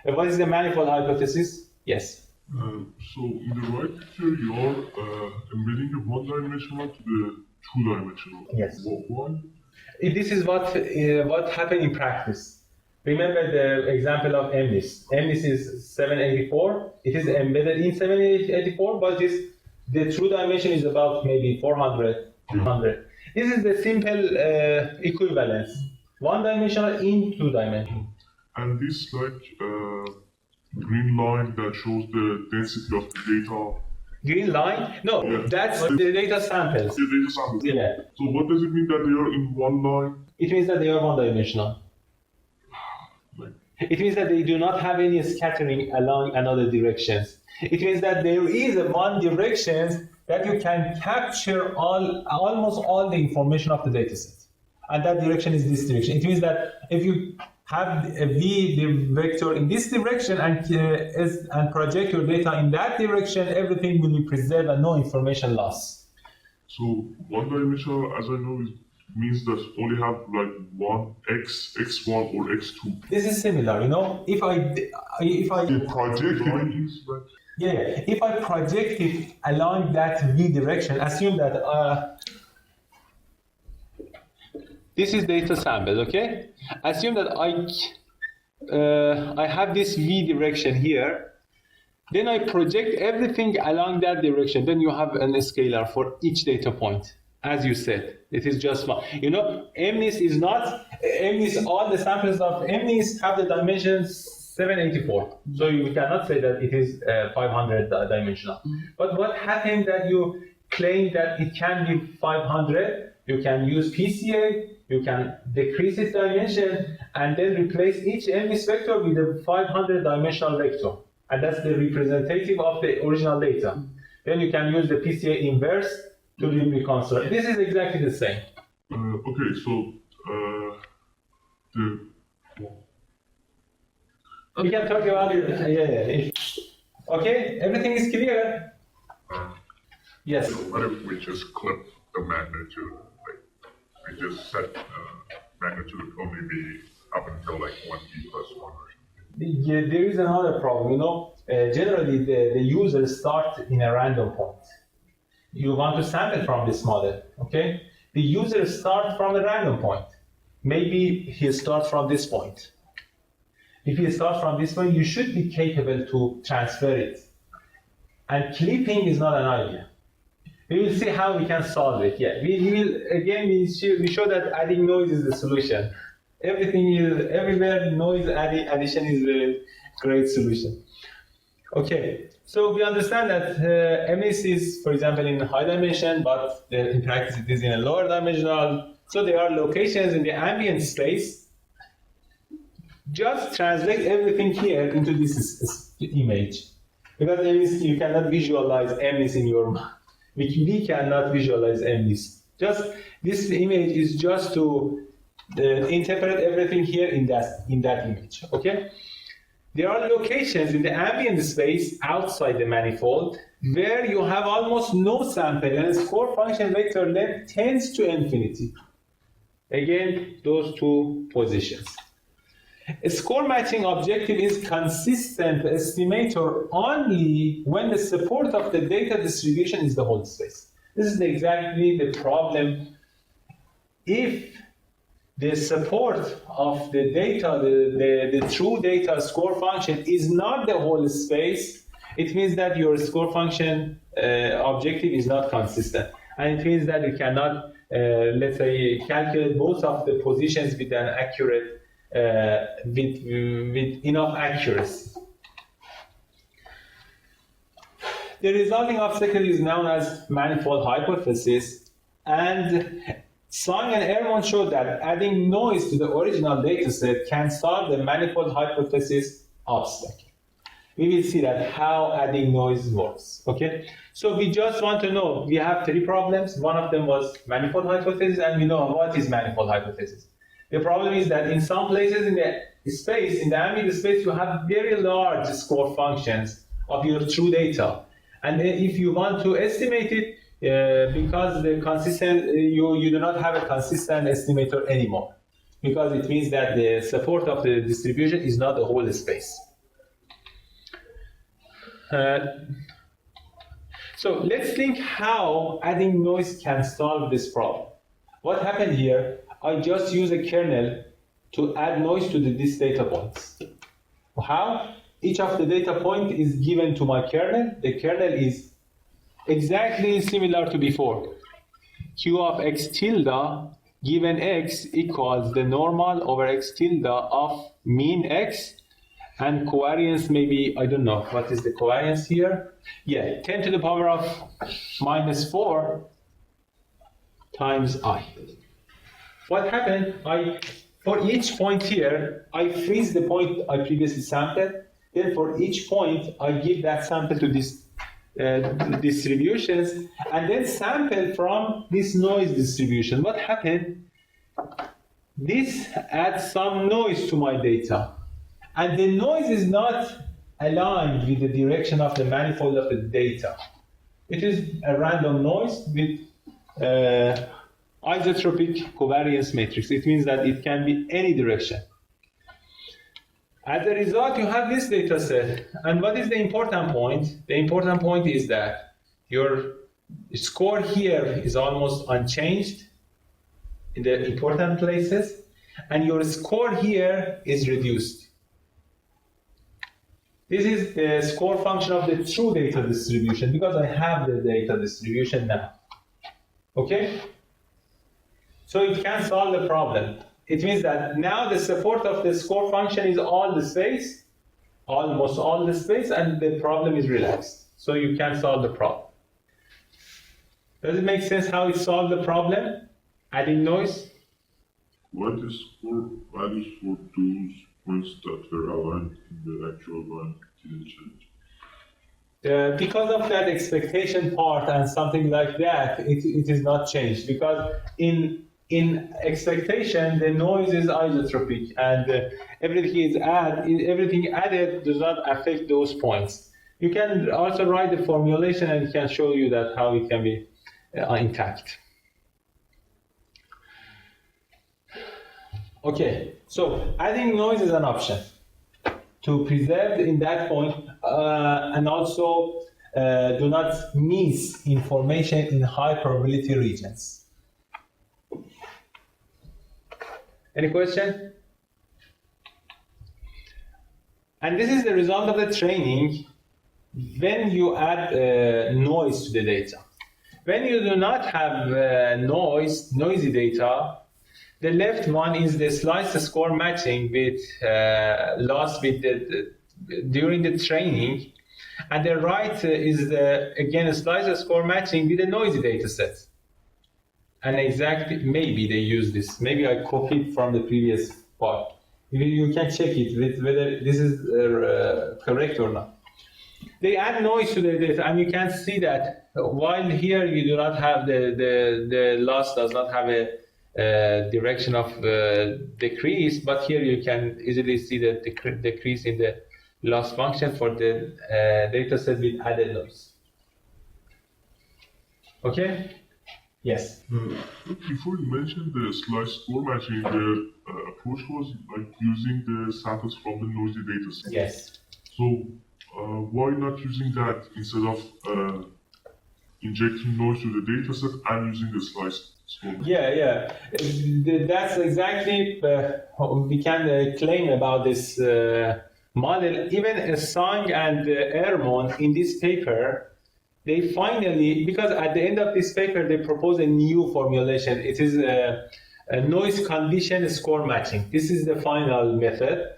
What is the manifold hypothesis? Yes. So in the right picture, you're embedding the 1-dimensional to the 2-dimensional. Yes. Why? This is what happened in practice. Remember the example of MNIST. MNIST is 784. It is embedded in 784, but the true dimension is about maybe 400, 200. This is the simple equivalence. 1-dimensional in 2-dimensional. And this green line that shows the density of the data. Green line? No, Yeah. that's the data samples. The data samples. Yeah. So what does it mean that they are in one line? It means that they are 1-dimensional. It means that they do not have any scattering along another directions. It means that there is a one direction that you can capture almost all the information of the dataset. And that direction is this direction. It means that if you have a v vector in this direction and project your data in that direction, everything will be preserved and no information loss. So 1-dimensional, as I know, means that only have like one x1 or x2. This is similar, you know. If I project if I project it along that v direction, assume that this is data sample, okay? Assume that I have this v direction here. Then I project everything along that direction. Then you have a scalar for each data point. As you said, it is just one. You know, MNIST is not, MNIST, all the samples of MNIST have the dimensions 784. So you cannot say that it is 500 dimensional. But what happened that you claim that it can be 500, you can use PCA, you can decrease its dimension, and then replace each MNIST vector with a 500 dimensional vector. And that's the representative of the original data. Then you can use the PCA inverse to reconstruct. This is exactly the same. Okay, so we can talk about it. Okay, everything is clear. Yes. So what if we just clip the magnitude? Like we just set magnitude only be up until like 1e plus 1 or something. Yeah, there is another problem. You know, generally the user starts in a random point. You want to sample from this model, okay? The user starts from a random point. Maybe he starts from this point. If he starts from this point, you should be capable to transfer it. And clipping is not an idea. We will see how we can solve it. Yeah, we show that adding noise is the solution. Everywhere noise addition is great solution. Okay, so we understand that MNIST is, for example, in high dimension, but in practice it is in a lower dimensional. So there are locations in the ambient space. Just translate everything here into this image. Because MNIST, you cannot visualize MNIST in your mind. We cannot visualize MNIST. Just this image is just to interpret everything here in that image. Okay. There are locations in the ambient space outside the manifold where you have almost no sample and score function vector length tends to infinity. Again, those two positions. A score matching objective is consistent estimator only when the support of the data distribution is the whole space. This is exactly the problem. If the support of the data, the true data score function is not the whole space, it means that your score function objective is not consistent. And it means that you cannot, let's say, calculate both of the positions with an accurate, with enough accuracy. The resulting obstacle is known as manifold hypothesis, and Song and Ehrman showed that adding noise to the original dataset can solve the manifold hypothesis obstacle. We will see that how adding noise works. Okay, so we just want to know, we have three problems. One of them was manifold hypothesis, and we know what is manifold hypothesis. The problem is that in some places in the space, in the ambient space, you have very large score functions of your true data. And if you want to estimate it, because the consistent, you do not have a consistent estimator anymore, because it means that the support of the distribution is not the whole space. So let's think how adding noise can solve this problem. What happened here? I just use a kernel to add noise to these data points. How? Each of the data point is given to my kernel. The kernel is exactly similar to before. Q of x tilde given x equals the normal over x tilde of mean x, and covariance maybe, I don't know, what is the covariance here? Yeah, 10 to the power of minus 4 times I. What happened? For each point here, I freeze the point I previously sampled. Then for each point, I give that sample to this distributions, and then sample from this noise distribution. What happened? This adds some noise to my data, and the noise is not aligned with the direction of the manifold of the data. It is a random noise with isotropic covariance matrix. It means that it can be any direction. As a result, you have this data set. And what is the important point? The important point is that your score here is almost unchanged in the important places, and your score here is reduced. This is the score function of the true data distribution, because I have the data distribution now. Okay? So it can solve the problem. It means that now the support of the score function is all the space, almost all the space, and the problem is relaxed. So you can solve the problem. Does it make sense how it solved the problem? Adding noise? What is score values for those points that were aligned in the actual one didn't change? Because of that expectation part and something like that, it is not changed. Because in expectation, the noise is isotropic, and everything added does not affect those points. You can also write the formulation, and it can show you that how it can be intact. Okay, so adding noise is an option to preserve in that point, and also do not miss information in high probability regions. Any question? And this is the result of the training when you add noise to the data. When you do not have noisy data, the left one is the slice score matching with loss with the during the training, and the right is again a slice score matching with a noisy data set. And exactly, maybe they use this. Maybe I copied from the previous part. You can check it with whether this is correct or not. They add noise to the data, and you can see that while here you do not have the loss does not have a direction of decrease, but here you can easily see the decrease in the loss function for the data set with added noise. Okay? Yes. Before you mentioned the slice score matching, the approach was like using the samples from the noisy data set. Yes. So why not using that instead of injecting noise to the data set and using the slice score matching? Yeah. That's exactly we can claim about this model. Even Sang and Ermon in this paper, they finally, because at the end of this paper, they propose a new formulation. It is a noise condition score matching. This is the final method.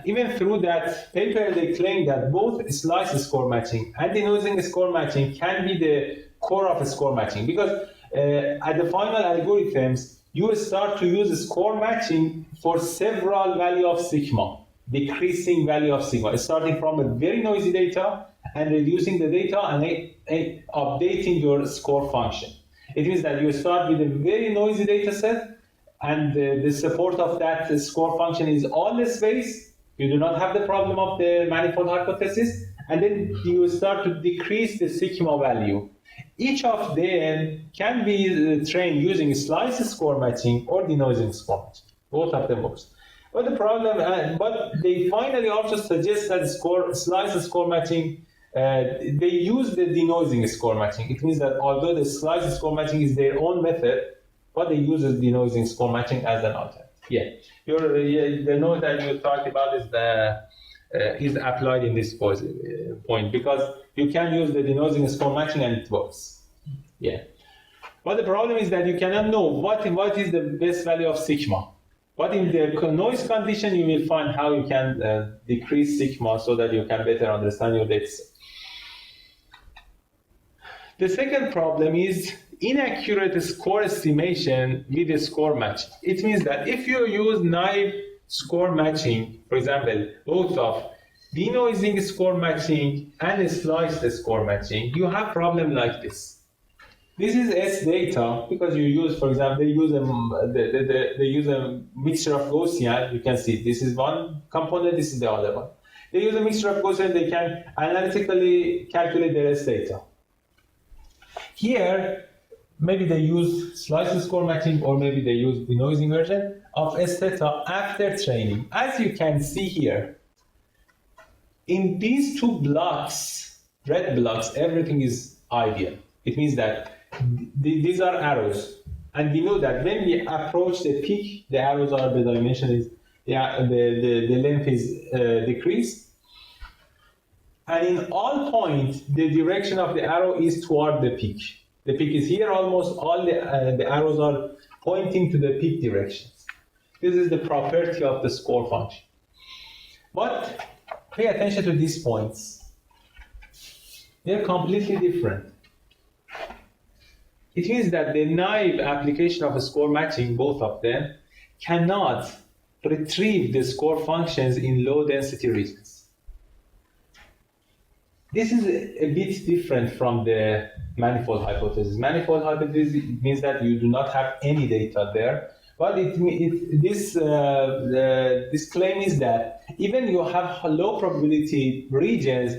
Even through that paper, they claim that both slice score matching and denoising score matching can be the core of score matching, because at the final algorithms, you start to use score matching for several value of sigma, decreasing value of sigma, starting from a very noisy data and reducing the data and updating your score function. It means that you start with a very noisy data set, and the support of that score function is all the space. You do not have the problem of the manifold hypothesis, and then you start to decrease the sigma value. Each of them can be trained using slice score matching or denoising score matching. Both of them works. But the problem, but they finally also suggest that slice score matching, they use the denoising score matching. It means that although the slice score matching is their own method, but they use the denoising score matching as an alternative. Yeah, the note that you talked about is applied in this point, because you can use the denoising score matching and it works. Yeah, but the problem is that you cannot know what is the best value of sigma. But in the noise condition, you will find how you can decrease sigma so that you can better understand your data set. The second problem is inaccurate score estimation with a score matching. It means that if you use naive score matching, for example, both of denoising score matching and sliced score matching, you have problem like this. This is S data because you use, for example, they use a mixture of Gaussian. You can see this is one component, this is the other one. They use a mixture of Gaussian. They can analytically calculate their S data. Here, maybe they use slice score matching, or maybe they use the denoising version of S theta after training. As you can see here, in these two blocks, red blocks, everything is ideal. It means that these are arrows, and we know that when we approach the peak, the arrows are, the dimension is, the length is decreased, and in all points, the direction of the arrow is toward the peak. The peak is here. Almost all the arrows are pointing to the peak directions. This is the property of the score function. But pay attention to these points. They're completely different. It means that the naive application of a score matching, both of them, cannot retrieve the score functions in low density regions. This is a bit different from the manifold hypothesis. Manifold hypothesis means that you do not have any data there, but this claim is that even you have low probability regions,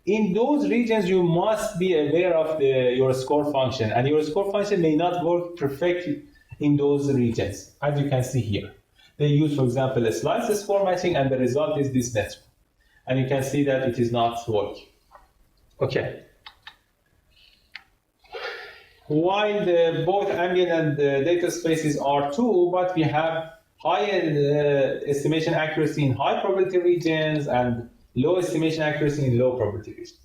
in those regions you must be aware of your score function, and your score function may not work perfectly in those regions, as you can see here. They use, for example, a slice score matching, and the result is this network. And you can see that it is not working. Okay. While both ambient and data spaces are true, but we have high estimation accuracy in high probability regions and low estimation accuracy in low probability regions.